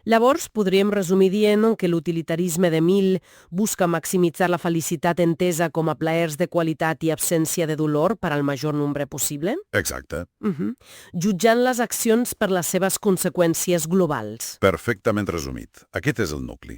S5: Llavors, podríem resumir dient que l'utilitarisme de Mill busca maximitzar la felicitat entesa com a plaers de qualitat i absència de dolor per al major nombre possible?
S2: Exacte.
S5: Jutjant les accions per les seves conseqüències globals.
S2: Perfectament resumit. Aquest és el nucli.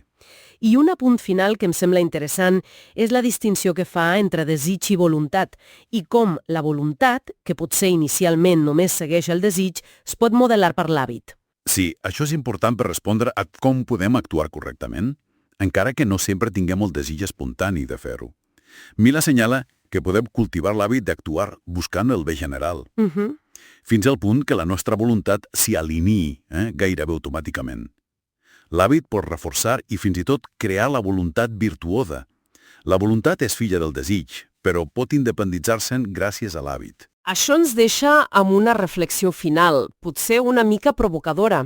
S5: I un apunt final que em sembla interessant és la distinció que fa entre desig i voluntat i com la voluntat, que potser inicialment només segueix el desig, es pot modelar per l'hàbit.
S2: Sí, això és important per respondre a com podem actuar correctament, encara que no sempre tinguem el desig espontani de fer-ho. Mill assenyala que podem cultivar l'hàbit d'actuar buscant el bé general, fins al punt que la nostra voluntat s'hi alineï gairebé automàticament. L'hàbit pot reforçar i fins i tot crear la voluntat virtuosa. La voluntat és filla del desig, però pot independitzar-se'n gràcies a l'hàbit.
S5: Això ens deixa amb una reflexió final, potser una mica provocadora.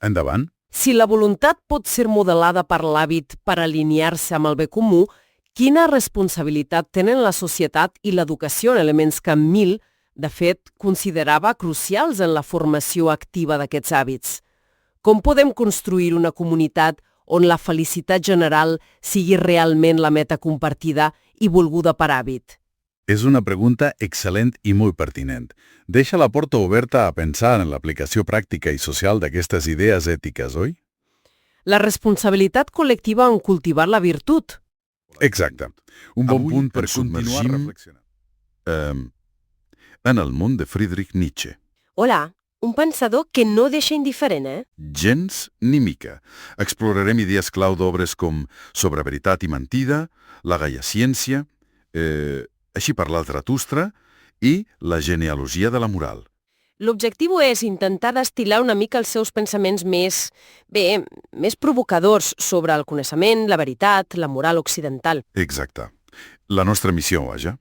S2: Endavant.
S5: Si la voluntat pot ser modelada per l'hàbit per alinear-se amb el bé comú, quina responsabilitat tenen la societat i l'educació en elements que Mill, de fet, considerava crucials en la formació activa d'aquests hàbits? Com podem construir una comunitat on la felicitat general sigui realment la meta compartida i volguda per hàbit?
S2: És una pregunta excel·lent i molt pertinent. Deixa la porta oberta a pensar en l'aplicació pràctica i social d'aquestes idees ètiques, oi?
S5: La responsabilitat col·lectiva en cultivar la virtut.
S2: Exacte. Un bon
S3: Avui
S2: punt per
S3: ens
S2: continuar
S3: submergim
S2: reflexionant.
S3: En el món de Friedrich Nietzsche.
S5: Hola, un pensador que no deixa indiferent,
S3: Gens ni mica. Explorarem idees clau d'obres com Sobre veritat i mentida, La gaia ciència, així parlar Zaratustra i La genealogia de la moral.
S5: L'objectiu és intentar destil·lar una mica els seus pensaments més provocadors sobre el coneixement, la veritat, la moral occidental.
S3: Exacte. La nostra missió, vaja.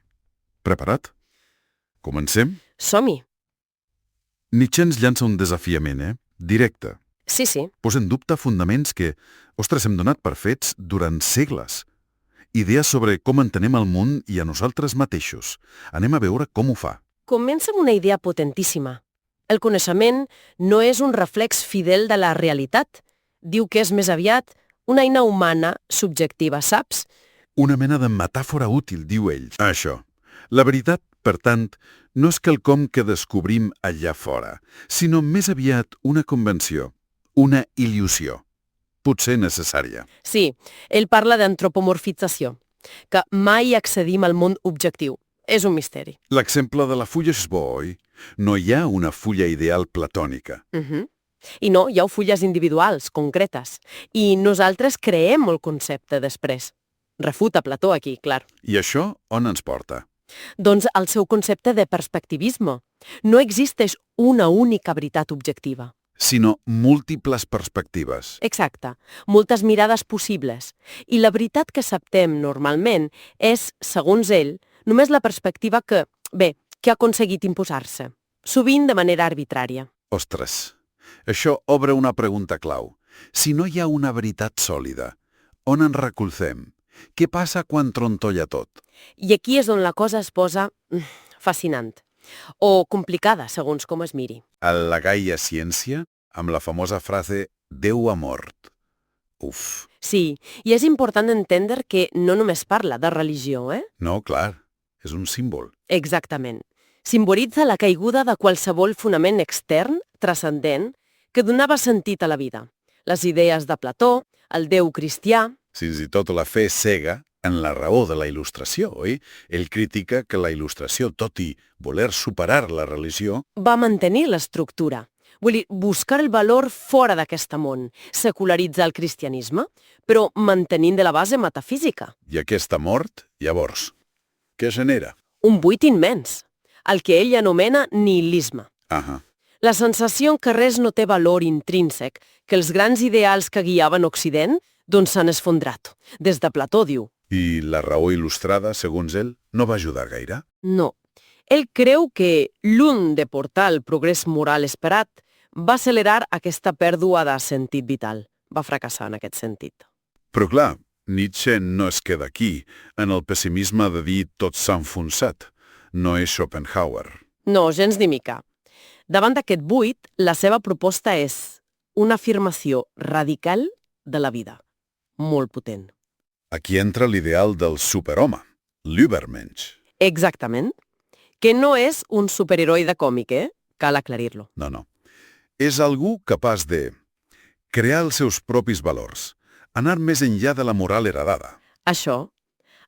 S3: Preparat? Comencem?
S5: Som-hi.
S3: Nietzsche ens llança un desafiament, directe.
S5: Sí, sí.
S3: Posa en dubte fundaments que, ostres, hem donat per fets durant segles. Idees sobre com entenem el món i a nosaltres mateixos. Anem a veure com ho fa.
S5: Comença amb una idea potentíssima. El coneixement no és un reflex fidel de la realitat. Diu que és més aviat una eina humana subjectiva, saps?
S3: Una mena de metàfora útil, diu ell. Això. La veritat, per tant, no és quelcom que descobrim allà fora, sinó més aviat una convenció, una il·lusió, potser necessària.
S5: Sí, ell parla d'antropomorfització, que mai accedim al món objectiu. És un misteri.
S3: L'exemple de la fulla és bo, oi? No hi ha una fulla ideal platònica.
S5: I no, hi ha fulles individuals, concretes. I nosaltres creem el concepte després. Refuta Plató aquí, clar.
S3: I això on ens porta?
S5: Doncs el seu concepte de perspectivisme. No existeix una única veritat objectiva.
S3: Sinó múltiples perspectives.
S5: Exacte, moltes mirades possibles. I la veritat que acceptem normalment és, segons ell, només la perspectiva que ha aconseguit imposar-se, sovint de manera arbitrària.
S3: Ostres, això obre una pregunta clau. Si no hi ha una veritat sòlida, on ens recolzem? Què passa quan trontolla tot?
S5: I aquí és on la cosa es posa fascinant. O complicada, segons com es miri.
S3: A la gaia ciència, amb la famosa frase «Déu ha mort». Uf.
S5: Sí, i és important entendre que no només parla de religió,
S3: No, clar, és un símbol.
S5: Exactament. Simbolitza la caiguda de qualsevol fonament extern, transcendent, que donava sentit a la vida. les idees de Plató, el déu cristià.
S2: Fins i tot la fe cega en la raó de la il·lustració, oi? Ell critica que la il·lustració, tot i voler superar la religió,
S5: Va mantenir l'estructura. Vull dir, buscar el valor fora d'aquest món, secularitzar el cristianisme, però mantenint de la base metafísica.
S2: i aquesta mort, llavors, què genera?
S5: Un buit immens, el que ell anomena nihilisme.
S2: Ahà.
S5: La sensació que res no té valor intrínsec, que els grans ideals que guiaven Occident doncs s'han esfondrat. Des de Plató, diu.
S2: I la raó il·lustrada, segons ell, no va ajudar gaire?
S5: No. Ell creu que l'un de portar el progrés moral esperat va accelerar aquesta pèrdua de sentit vital. Va fracassar en aquest sentit.
S2: Però clar, Nietzsche no es queda aquí, en el pessimisme de dir tot s'ha enfonsat. No és Schopenhauer.
S5: No, gens ni mica. Davant d'aquest buit, la seva proposta és una afirmació radical de la vida. Molt potent.
S2: Aquí entra l'ideal del superhome, l'Übermensch.
S5: Exactament. Que no és un superheroi de còmic, Cal aclarir-lo.
S2: No. És algú capaç de crear els seus propis valors, anar més enllà de la moral heredada.
S5: Això,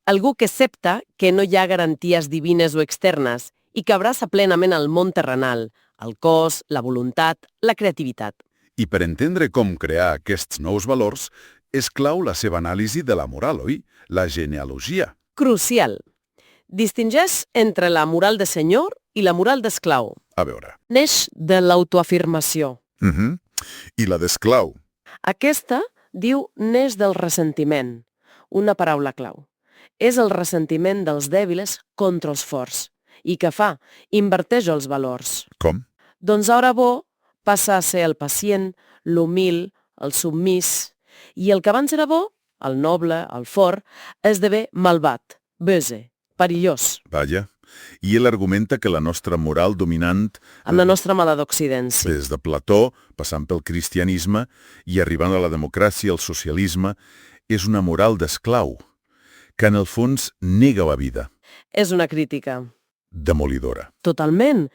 S5: algú que accepta que no hi ha garanties divines o externes i que abraça plenament el món terrenal, el cos, la voluntat, la creativitat.
S2: I per entendre com crear aquests nous valors, és clau la seva anàlisi de la moral, oi? La genealogia.
S5: Crucial. Distingeix entre la moral de senyor i la moral d'esclau.
S2: A veure.
S5: Neix de l'autoafirmació.
S3: I la d'esclau.
S5: Aquesta, diu, neix del ressentiment. Una paraula clau. És el ressentiment dels dèbils contra els forts. I què fa? Inverteix els valors.
S3: Com?
S5: Doncs ara bo passa a ser el pacient, l'humil, el submís. I el que abans era bo, el noble, el fort, esdevé malvat, böse, perillós.
S3: Vaja. I ell argumenta que la nostra moral dominant,
S5: Amb la nostra mala d'Occident, sí.
S3: des de Plató, passant pel cristianisme i arribant a la democràcia i el socialisme, és una moral d'esclau, que en el fons nega la vida.
S5: És una crítica.
S3: Demolidora.
S5: Totalment.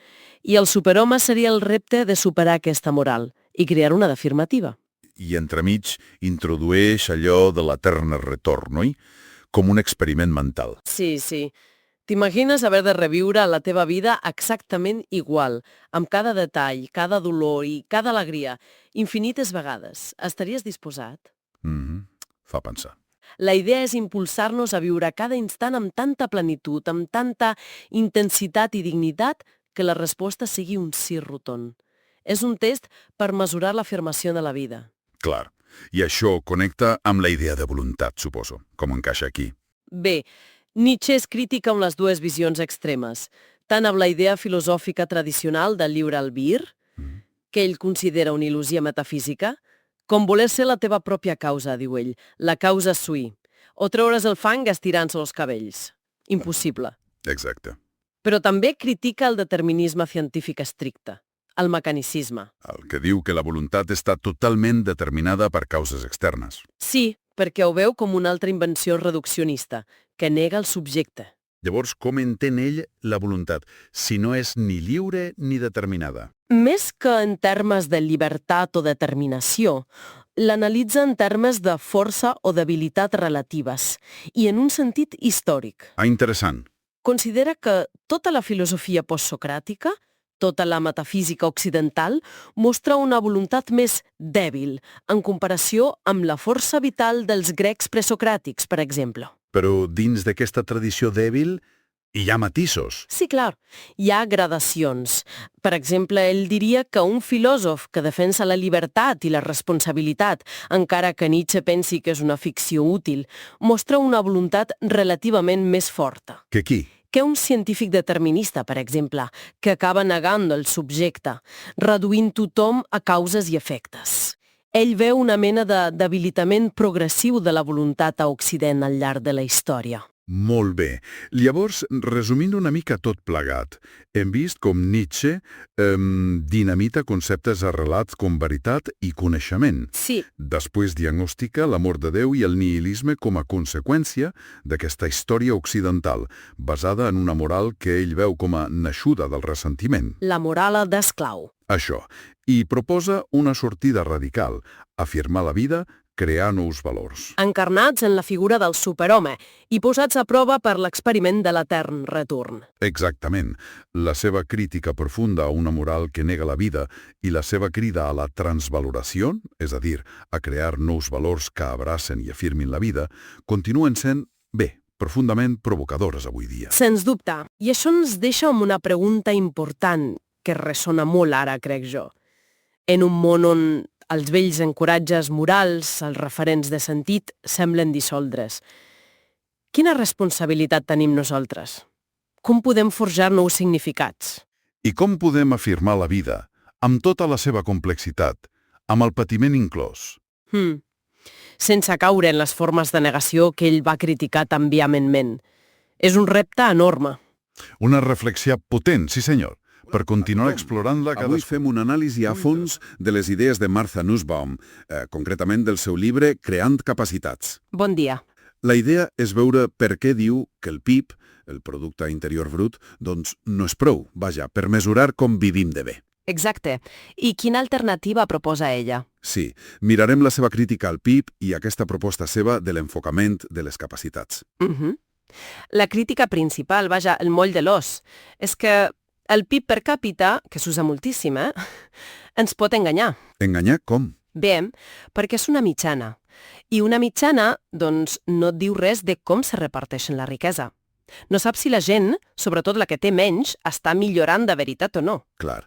S5: I el superhome seria el repte de superar aquesta moral i crear una d'afirmativa.
S3: I entremig introdueix allò de l'etern retorn, oi? Com un experiment mental.
S5: Sí. T'imagines haver de reviure la teva vida exactament igual, amb cada detall, cada dolor i cada alegria, infinites vegades. Estaries disposat?
S3: Fa pensar.
S5: La idea és impulsar-nos a viure cada instant amb tanta plenitud, amb tanta intensitat i dignitat, que la resposta sigui un sí rotund. És un test per mesurar l'afirmació de la vida.
S3: Clar. I això connecta amb la idea de voluntat, suposo, com encaixa aquí.
S5: Bé, Nietzsche és crític amb les dues visions extremes, tant amb la idea filosòfica tradicional del lliure albir, que ell considera una il·lusió metafísica, com voler ser la teva pròpia causa, diu ell, la causa sui, o treure's el fang estirant-se els cabells. Impossible.
S3: Exacte.
S5: Però també critica el determinisme científic estricte, el mecanicisme.
S3: El que diu que la voluntat està totalment determinada per causes externes.
S5: Sí, perquè ho veu com una altra invenció reduccionista, que nega el subjecte.
S3: Llavors, com entén ell la voluntat, si no és ni lliure ni determinada?
S5: Més que en termes de llibertat o determinació, l'analitza en termes de força o debilitat relatives i en un sentit històric.
S3: Interessant.
S5: Considera que tota la filosofia postsocràtica, tota la metafísica occidental, mostra una voluntat més dèbil en comparació amb la força vital dels grecs presocràtics, per exemple.
S3: Però dins d'aquesta tradició dèbil hi ha matisos.
S5: Sí, clar, hi ha gradacions. Per exemple, ell diria que un filòsof que defensa la llibertat i la responsabilitat, encara que Nietzsche pensi que és una ficció útil, mostra una voluntat relativament més forta.
S3: Que qui?
S5: Que un científic determinista, per exemple, que acaba negant el subjecte, reduint tothom a causes i efectes. Ell veu una mena de debilitament progressiu de la voluntat a Occident al llarg de la història.
S3: Molt bé. Llavors, resumint una mica tot plegat, hem vist com Nietzsche dinamita conceptes arrelats com veritat i coneixement.
S5: Sí.
S3: Després diagnostica l'amor de Déu i el nihilisme com a conseqüència d'aquesta història occidental, basada en una moral que ell veu com a naixuda del ressentiment.
S5: La moral d'esclau.
S3: Això. I proposa una sortida radical, afirmar la vida, crear nous valors.
S5: Encarnats en la figura del superhome i posats a prova per l'experiment de l'etern retorn.
S3: Exactament. La seva crítica profunda a una moral que nega la vida i la seva crida a la transvaloració, és a dir, a crear nous valors que abracen i afirmin la vida, continuen sent, profundament provocadores avui dia.
S5: Sens dubte. I això ens deixa amb una pregunta important que ressona molt ara, crec jo. En un món on els vells encoratges morals, els referents de sentit, semblen dissoldre's. Quina responsabilitat tenim nosaltres? Com podem forjar nous significats?
S3: I com podem afirmar la vida, amb tota la seva complexitat, amb el patiment inclòs?
S5: Sense caure en les formes de negació que ell va criticar tan vehementment. És un repte enorme.
S3: Una reflexió potent, sí senyor, per continuar explorant-la
S2: Avui fem un anàlisi a fons de les idees de Martha Nussbaum, concretament del seu llibre Creant capacitats.
S5: Bon dia.
S2: La idea és veure per què diu que el PIB, el Producte Interior Brut, doncs no és prou, per mesurar com vivim de bé.
S4: Exacte. I quina alternativa proposa ella?
S2: Sí, mirarem la seva crítica al PIB i aquesta proposta seva de l'enfocament de les capacitats.
S4: La crítica principal, el moll de l'os, és que el PIB per càpita, que s'usa moltíssim, ens pot enganyar.
S2: Enganyar com?
S4: Bé, perquè és una mitjana. I una mitjana, doncs, no et diu res de com se reparteixen la riquesa. No saps si la gent, sobretot la que té menys, està millorant de veritat o no.
S2: Clar.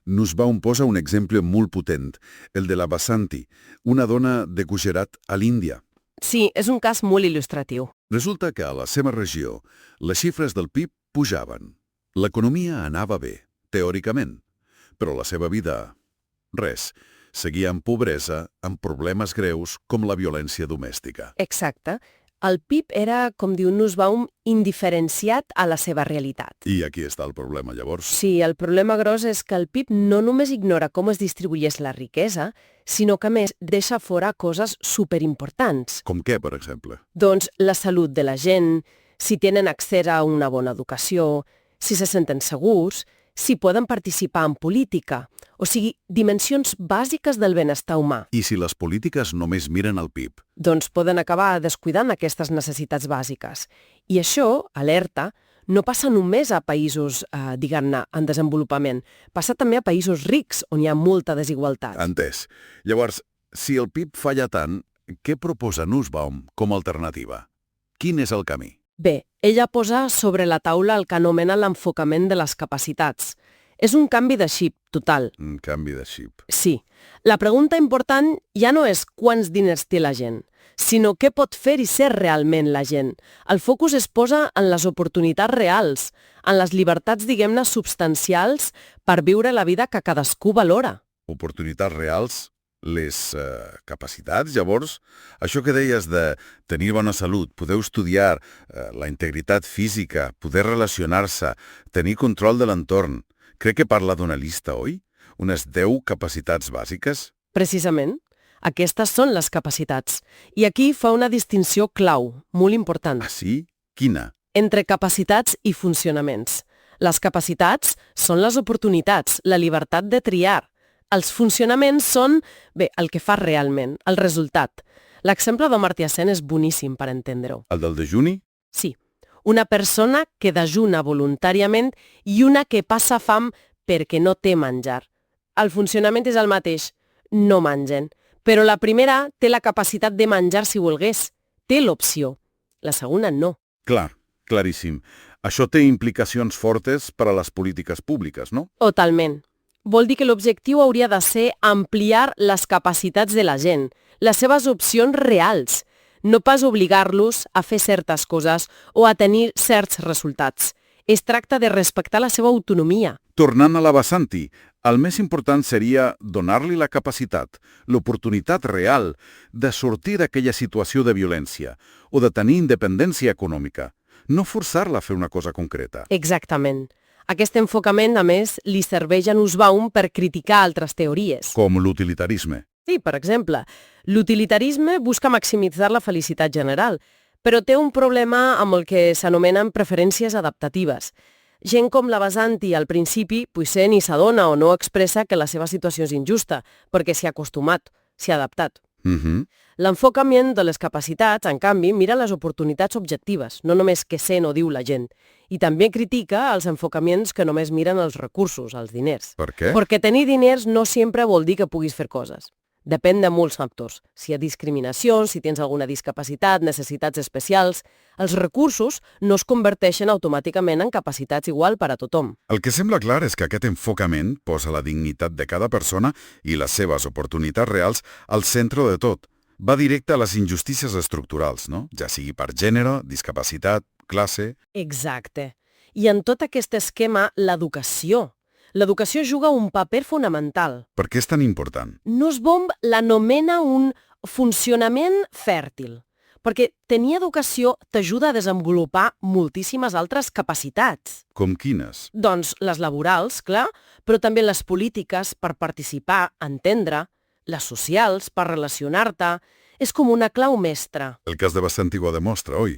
S2: Nussbaum posa un exemple molt potent, el de la Basanti, una dona de Gujarat a l'Índia.
S4: Sí, és un cas molt il·lustratiu.
S2: Resulta que a la seva regió les xifres del PIB pujaven. L'economia anava bé, teòricament, però la seva vida, res, seguia en pobresa, amb problemes greus com la violència domèstica.
S4: Exacte. El PIB era, com diu Nussbaum, indiferenciat a la seva realitat.
S2: I aquí està el problema, llavors.
S4: Sí, el problema gros és que el PIB no només ignora com es distribueix la riquesa, sinó que, a més, deixa fora coses superimportants.
S2: Com què, per exemple?
S4: Doncs la salut de la gent, si tenen accés a una bona educació, si se senten segurs, si poden participar en política, o sigui, dimensions bàsiques del benestar humà.
S2: I si les polítiques només miren el PIB?
S4: Doncs poden acabar descuidant aquestes necessitats bàsiques. I això, alerta, no passa només a països, diguem-ne, en desenvolupament. Passa també a països rics, on hi ha molta desigualtat.
S2: Entès. Llavors, si el PIB falla tant, què proposa Nussbaum com a alternativa? Quin és el camí?
S5: Bé, ella posa sobre la taula el que anomena l'enfocament de les capacitats. És un canvi de xip, total.
S2: Un canvi de xip.
S5: Sí. La pregunta important ja no és quants diners té la gent, sinó què pot fer i ser realment la gent. El focus es posa en les oportunitats reals, en les llibertats, diguem-ne, substancials per viure la vida que cadascú valora.
S2: Oportunitats reals? Les capacitats, llavors? Això que deies de tenir bona salut, poder estudiar, la integritat física, poder relacionar-se, tenir control de l'entorn. Crec que parla d'una llista, oi? Unes 10 capacitats bàsiques?
S5: Precisament. Aquestes són les capacitats. I aquí fa una distinció clau, molt important.
S2: Ah, sí? Quina?
S5: Entre capacitats i funcionaments. Les capacitats són les oportunitats, la llibertat de triar. Els funcionaments són, el que fa realment, el resultat. L'exemple d'Amartya Sen és boníssim per entendre-ho.
S2: El del dejuni?
S5: Sí. Una persona que dejuna voluntàriament i una que passa fam perquè no té menjar. El funcionament és el mateix. No mengen. Però la primera té la capacitat de menjar si volgués. Té l'opció. La segona no.
S2: Clar, claríssim. Això té implicacions fortes per a les polítiques públiques, no?
S5: Totalment. Vol dir que l'objectiu hauria de ser ampliar les capacitats de la gent, les seves opcions reals, no pas obligar-los a fer certes coses o a tenir certs resultats. Es tracta de respectar la seva autonomia.
S2: Tornant a la Basanti, el més important seria donar-li la capacitat, l'oportunitat real de sortir d'aquella situació de violència o de tenir independència econòmica, no forçar-la a fer una cosa concreta.
S5: Exactament. Aquest enfocament, a més, li serveix a Nussbaum per criticar altres teories.
S2: Com l'utilitarisme.
S5: Sí, per exemple, l'utilitarisme busca maximitzar la felicitat general, però té un problema amb el que s'anomenen preferències adaptatives.
S4: Gent com la Basanti al principi potser ni s'adona o no expressa que la seva situació és injusta, perquè s'hi ha acostumat, s'hi ha adaptat. L'enfocament de les capacitats, en canvi, mira les oportunitats objectives, no només què sent o diu la gent. I també critica els enfocaments que només miren els recursos, els diners.
S3: Per què?
S4: Perquè tenir diners no sempre vol dir que puguis fer coses. Depèn de molts factors. Si hi ha discriminacions, si tens alguna discapacitat, necessitats especials... Els recursos no es converteixen automàticament en capacitats igual per a tothom.
S3: El que sembla clar és que aquest enfocament posa la dignitat de cada persona i les seves oportunitats reals al centre de tot. Va directe a les injustícies estructurals, no? Ja sigui per gènere, discapacitat, classe...
S4: Exacte. I en tot aquest esquema, l'educació. L'educació juga un paper fonamental.
S3: Per què és tan important?
S4: Nussbaum l'anomena un funcionament fèrtil, perquè tenir educació t'ajuda a desenvolupar moltíssimes altres capacitats.
S3: Com quines?
S4: Doncs les laborals, clar, però també les polítiques per participar, entendre, les socials per relacionar-te. És com una clau mestra.
S3: El cas de Basanti ho demostra, oi?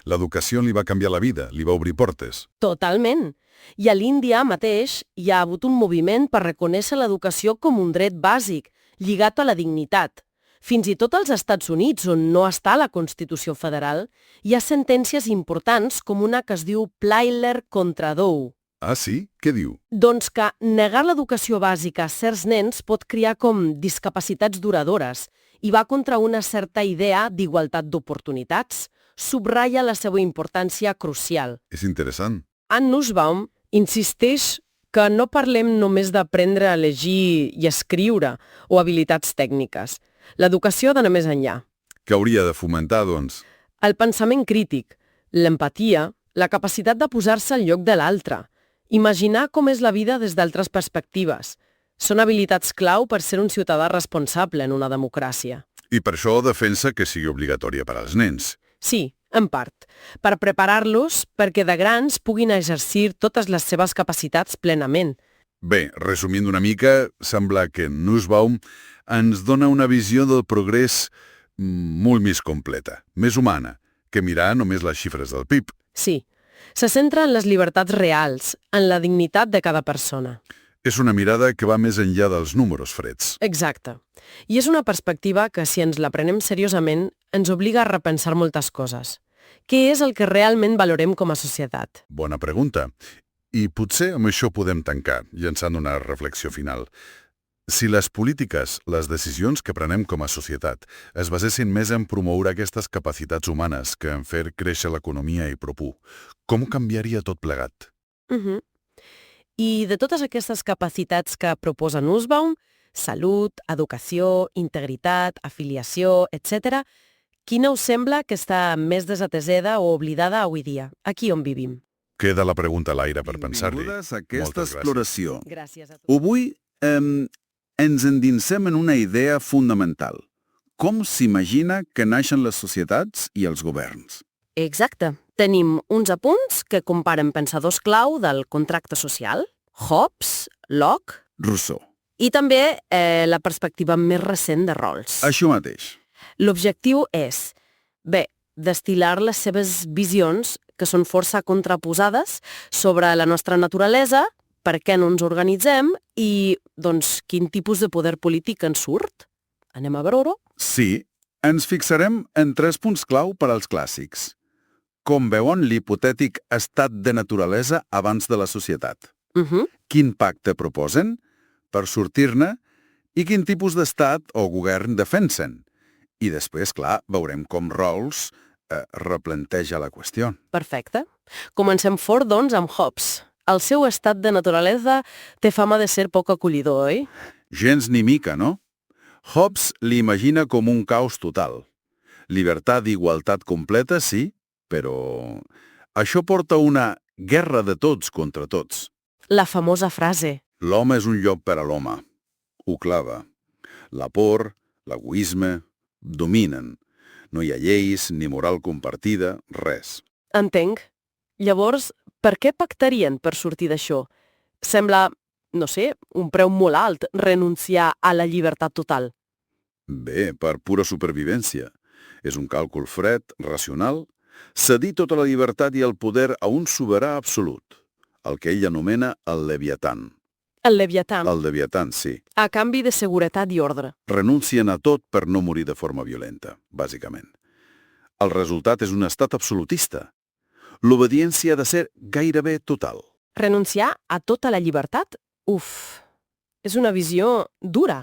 S3: L'educació li va canviar la vida, li va obrir portes.
S4: Totalment. I a l'Índia mateix hi ha hagut un moviment per reconèixer l'educació com un dret bàsic, lligat a la dignitat. Fins i tot als Estats Units, on no està la Constitució Federal, hi ha sentències importants com una que es diu Plyler contra Doe.
S3: Ah, sí? Què diu?
S4: Doncs que negar l'educació bàsica a certs nens pot crear com discapacitats duradores i va contra una certa idea d'igualtat d'oportunitats. Subratlla la seva importància crucial.
S3: És interessant.
S4: Ann Nussbaum insisteix que no parlem només d'aprendre a llegir i escriure o habilitats tècniques. L'educació ha d'anar més enllà.
S3: Què hauria de fomentar, doncs?
S4: El pensament crític, l'empatia, la capacitat de posar-se al lloc de l'altre, imaginar com és la vida des d'altres perspectives. Són habilitats clau per ser un ciutadà responsable en una democràcia.
S3: I per això defensa que sigui obligatòria per als nens.
S4: Sí, en part, per preparar-los perquè de grans puguin exercir totes les seves capacitats plenament.
S3: Bé, resumint una mica, sembla que Nussbaum ens dona una visió del progrés molt més completa, més humana, que mirar només les xifres del PIB.
S4: Sí, se centra en les llibertats reals, en la dignitat de cada persona.
S3: És una mirada que va més enllà dels números freds.
S4: Exacte. I és una perspectiva que, si ens la prenem seriosament, ens obliga a repensar moltes coses. Què és el que realment valorem com a societat?
S3: Bona pregunta. I potser amb això podem tancar, llançant una reflexió final. Si les polítiques, les decisions que prenem com a societat, es basessin més en promoure aquestes capacitats humanes que en fer créixer l'economia i propú, com canviaria tot plegat?
S4: I de totes aquestes capacitats que proposa Nussbaum, salut, educació, integritat, afiliació, etc., quina us sembla que està més desatesada o oblidada avui dia, aquí on vivim?
S3: Queda la pregunta a l'aire per pensar-hi.
S2: Benvingudes a aquesta
S3: Moltes gràcies.
S2: exploració.
S4: Gràcies a tots.
S2: Avui ens endinsem en una idea fundamental. Com s'imagina que naixen les societats i els governs?
S4: Exacte. Tenim uns apunts que comparen pensadors clau del contracte social, Hobbes, Locke,
S2: Rousseau.
S4: i també la perspectiva més recent de Rawls.
S2: Això mateix.
S4: L'objectiu és, bé, destil·lar les seves visions, que són força contraposades, sobre la nostra naturalesa, per què no ens organitzem i, doncs, quin tipus de poder polític ens surt? Anem a veure-ho?
S2: Sí, ens fixarem en 3 punts clau per als clàssics. Com veuen l'hipotètic estat de naturalesa abans de la societat? Quin pacte proposen per sortir-ne i quin tipus d'estat o govern defensen? I després, clar, veurem com Rawls replanteja la qüestió.
S4: Perfecte. Comencem fort, doncs, amb Hobbes. El seu estat de naturalesa té fama de ser poc acollidor, oi?
S2: Gens ni mica, no? Hobbes l'imagina com un caos total. Llibertat i igualtat completa, sí, però això porta a una guerra de tots contra tots.
S4: La famosa frase.
S2: L'home és un llop per a l'home. Ho clava. La por, l'egoisme, dominen. No hi ha lleis, ni moral compartida, res.
S4: Entenc. Llavors, per què pactarien per sortir d'això? Sembla, no sé, un preu molt alt renunciar a la llibertat total.
S2: Bé, per pura supervivència. És un càlcul fred, racional, cedir tota la llibertat i el poder a un soberà absolut. el que ell anomena el Leviatan.
S4: El Leviatan,
S2: El Leviatan, sí.
S4: a canvi de seguretat i ordre.
S2: Renuncien a tot per no morir de forma violenta, bàsicament. El resultat és un estat absolutista. L'obediència ha de ser gairebé total.
S4: Renunciar a tota la llibertat? Uf, és una visió dura.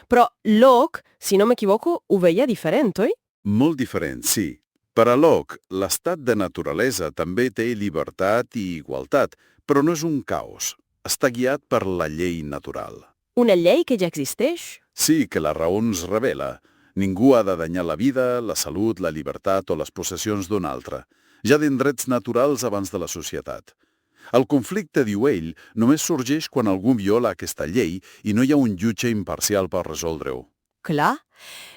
S4: Però Locke, si no m'equivoco, ho veia diferent, oi?
S2: Molt diferent, sí. Per a Locke, l'estat de naturalesa també té llibertat i igualtat, però no és un caos. Està guiat per la llei natural.
S4: Una llei que ja existeix?
S2: Sí, que la raó ens revela. Ningú ha de danyar la vida, la salut, la llibertat o les possessions d'un altre. Ja den drets naturals abans de la societat. El conflicte, diu ell, només sorgeix quan algú viola aquesta llei i no hi ha un jutge imparcial per resoldre-ho.
S4: Clar.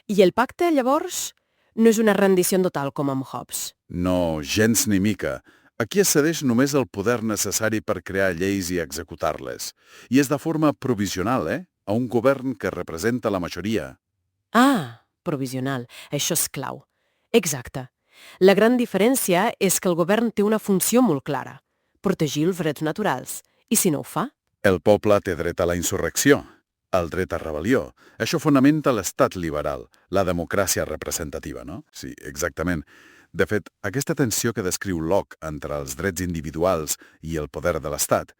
S4: I el pacte, llavors, no és una rendició total com amb Hobbes.
S2: No, gens ni mica. Aquí es cedeix només el poder necessari per crear lleis i executar-les. I és de forma provisional, a un govern que representa la majoria.
S4: Ah, provisional. Això és clau. Exacte. La gran diferència és que el govern té una funció molt clara. Protegir els drets naturals. I si no ho fa?
S2: El poble té dret a la insurrecció, el dret a rebel·lió. Això fonamenta l'estat liberal, la democràcia representativa, no? Sí, exactament. De fet, aquesta tensió que descriu Locke entre els drets individuals i el poder de l'estat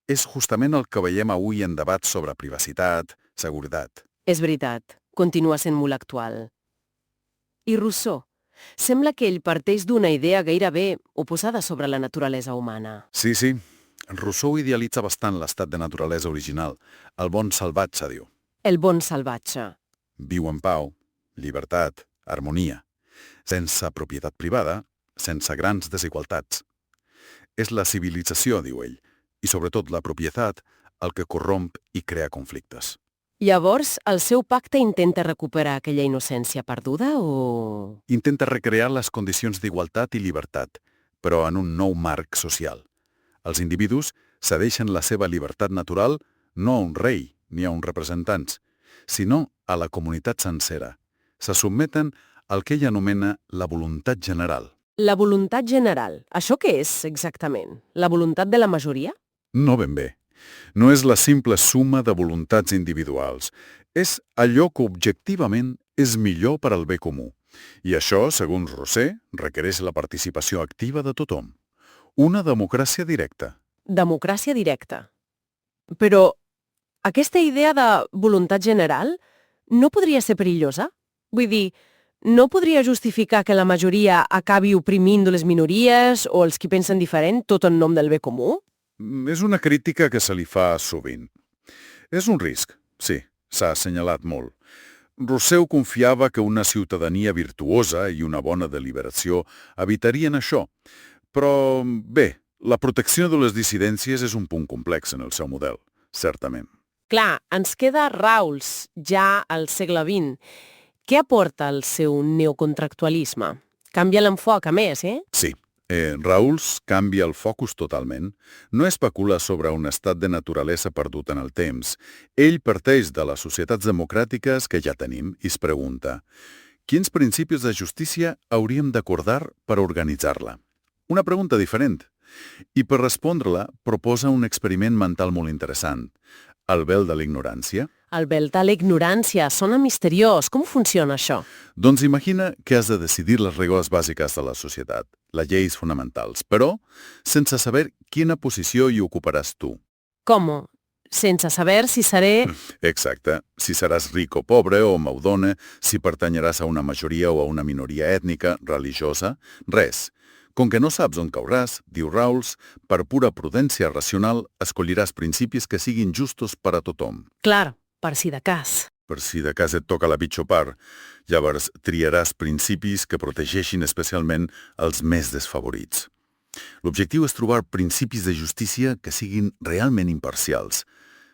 S2: és justament el que veiem avui en debats sobre privacitat, seguretat.
S4: És veritat. Continua sent molt actual. I Rousseau? Sembla que ell parteix d'una idea gairebé oposada sobre la naturalesa humana.
S2: Sí, sí. Rousseau idealitza bastant l'estat de naturalesa original. El bon salvatge, diu.
S4: El bon salvatge.
S2: Viu en pau, llibertat, harmonia. Sense propietat privada, sense grans desigualtats. És la civilització, diu ell, i sobretot la propietat, el que corromp i crea conflictes.
S4: Llavors, el seu pacte intenta recuperar aquella innocència perduda o...?
S2: Intenta recrear les condicions d'igualtat i llibertat, però en un nou marc social. Els individus cedeixen la seva llibertat natural no a un rei ni a uns representants, sinó a la comunitat sencera. Se sotmeten al que ell anomena la voluntat general.
S4: La voluntat general. Això què és, exactament? La voluntat de la majoria?
S2: No ben bé. No és la simple suma de voluntats individuals. És allò que objectivament és millor per al bé comú. I això, segons Rousseau, requereix la participació activa de tothom. Una democràcia directa.
S4: Democràcia directa. Però aquesta idea de voluntat general no podria ser perillosa? Vull dir, no podria justificar que la majoria acabi oprimint les minories o els qui pensen diferent tot en nom del bé comú?
S2: És una crítica que se li fa sovint. És un risc, sí, s'ha assenyalat molt. Rousseau confiava que una ciutadania virtuosa i una bona deliberació evitarien això. Però, bé, la protecció de les dissidències és un punt complex en el seu model, certament.
S4: Clar, ens queda Rawls, ja al segle XX. Què aporta el seu neocontractualisme? Canvia l'enfoc, a més,
S2: Sí. Rawls canvia el focus totalment. No especula sobre un estat de naturalesa perdut en el temps. Ell parteix de les societats democràtiques que ja tenim i es pregunta quins principis de justícia hauríem d'acordar per organitzar-la? Una pregunta diferent. I per respondre-la proposa un experiment mental molt interessant. El vel de l'ignorància.
S4: El vel de l'ignorància sona misteriós. Com funciona això?
S2: Doncs imagina que has de decidir les regles bàsiques de la societat, les lleis fonamentals, però sense saber quina posició hi ocuparàs tu.
S4: Com? Sense saber si seré...
S2: Exacte. Si seràs ric o pobre o maudona, si pertanyeràs a una majoria o a una minoria ètnica, religiosa, res. Com que no saps on cauràs, diu Rawls, per pura prudència racional escolliràs principis que siguin justos per a tothom.
S4: Clar, per si de cas.
S2: Per si de cas et toca la pitjor part, llavors triaràs principis que protegeixin especialment els més desfavorits. L'objectiu és trobar principis de justícia que siguin realment imparcials,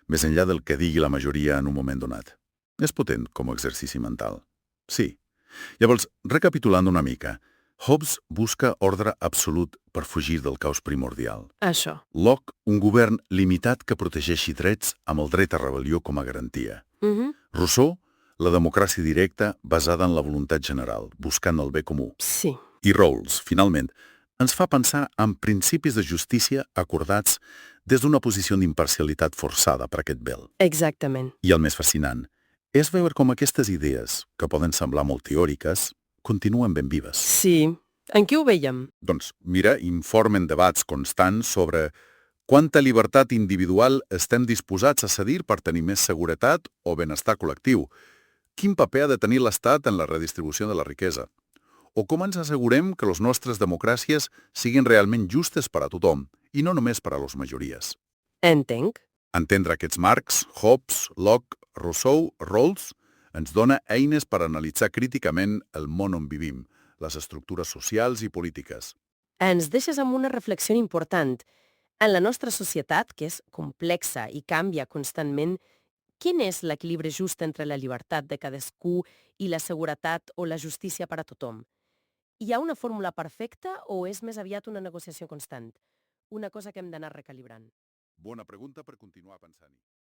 S2: més enllà del que digui la majoria en un moment donat. És potent com a exercici mental. Sí. Llavors, recapitulant una mica, Hobbes busca ordre absolut per fugir del caos primordial.
S4: Això.
S2: Locke, un govern limitat que protegeixi drets amb el dret a rebel·lió com a garantia. Rousseau, la democràcia directa basada en la voluntat general, buscant el bé comú.
S4: Sí.
S2: I Rawls, finalment,
S3: ens fa pensar en principis de justícia acordats des d'una posició d'imparcialitat forçada per aquest vel.
S4: Exactament.
S3: I el més fascinant és veure com aquestes idees, que poden semblar molt teòriques, continuen ben vives.
S4: Sí. En què ho veiem?
S3: Doncs, mira, informen debats constants sobre quanta llibertat individual estem disposats a cedir per tenir més seguretat o benestar col·lectiu. Quin paper ha de tenir l'Estat en la redistribució de la riquesa? O com ens assegurem que les nostres democràcies siguin realment justes per a tothom i no només per a les majories?
S4: Entenc.
S3: Entendre aquests marcs, Hobbes, Locke, Rousseau, Rawls, ens dona eines per analitzar críticament el món on vivim, les estructures socials i polítiques.
S4: Ens deixes amb una reflexió important. En la nostra societat, que és complexa i canvia constantment, quin és l'equilibri just entre la llibertat de cadascú i la seguretat o la justícia per a tothom? Hi ha una fórmula perfecta o és més aviat una negociació constant? Una cosa que hem d'anar recalibrant.
S3: Bona pregunta per continuar pensant-hi.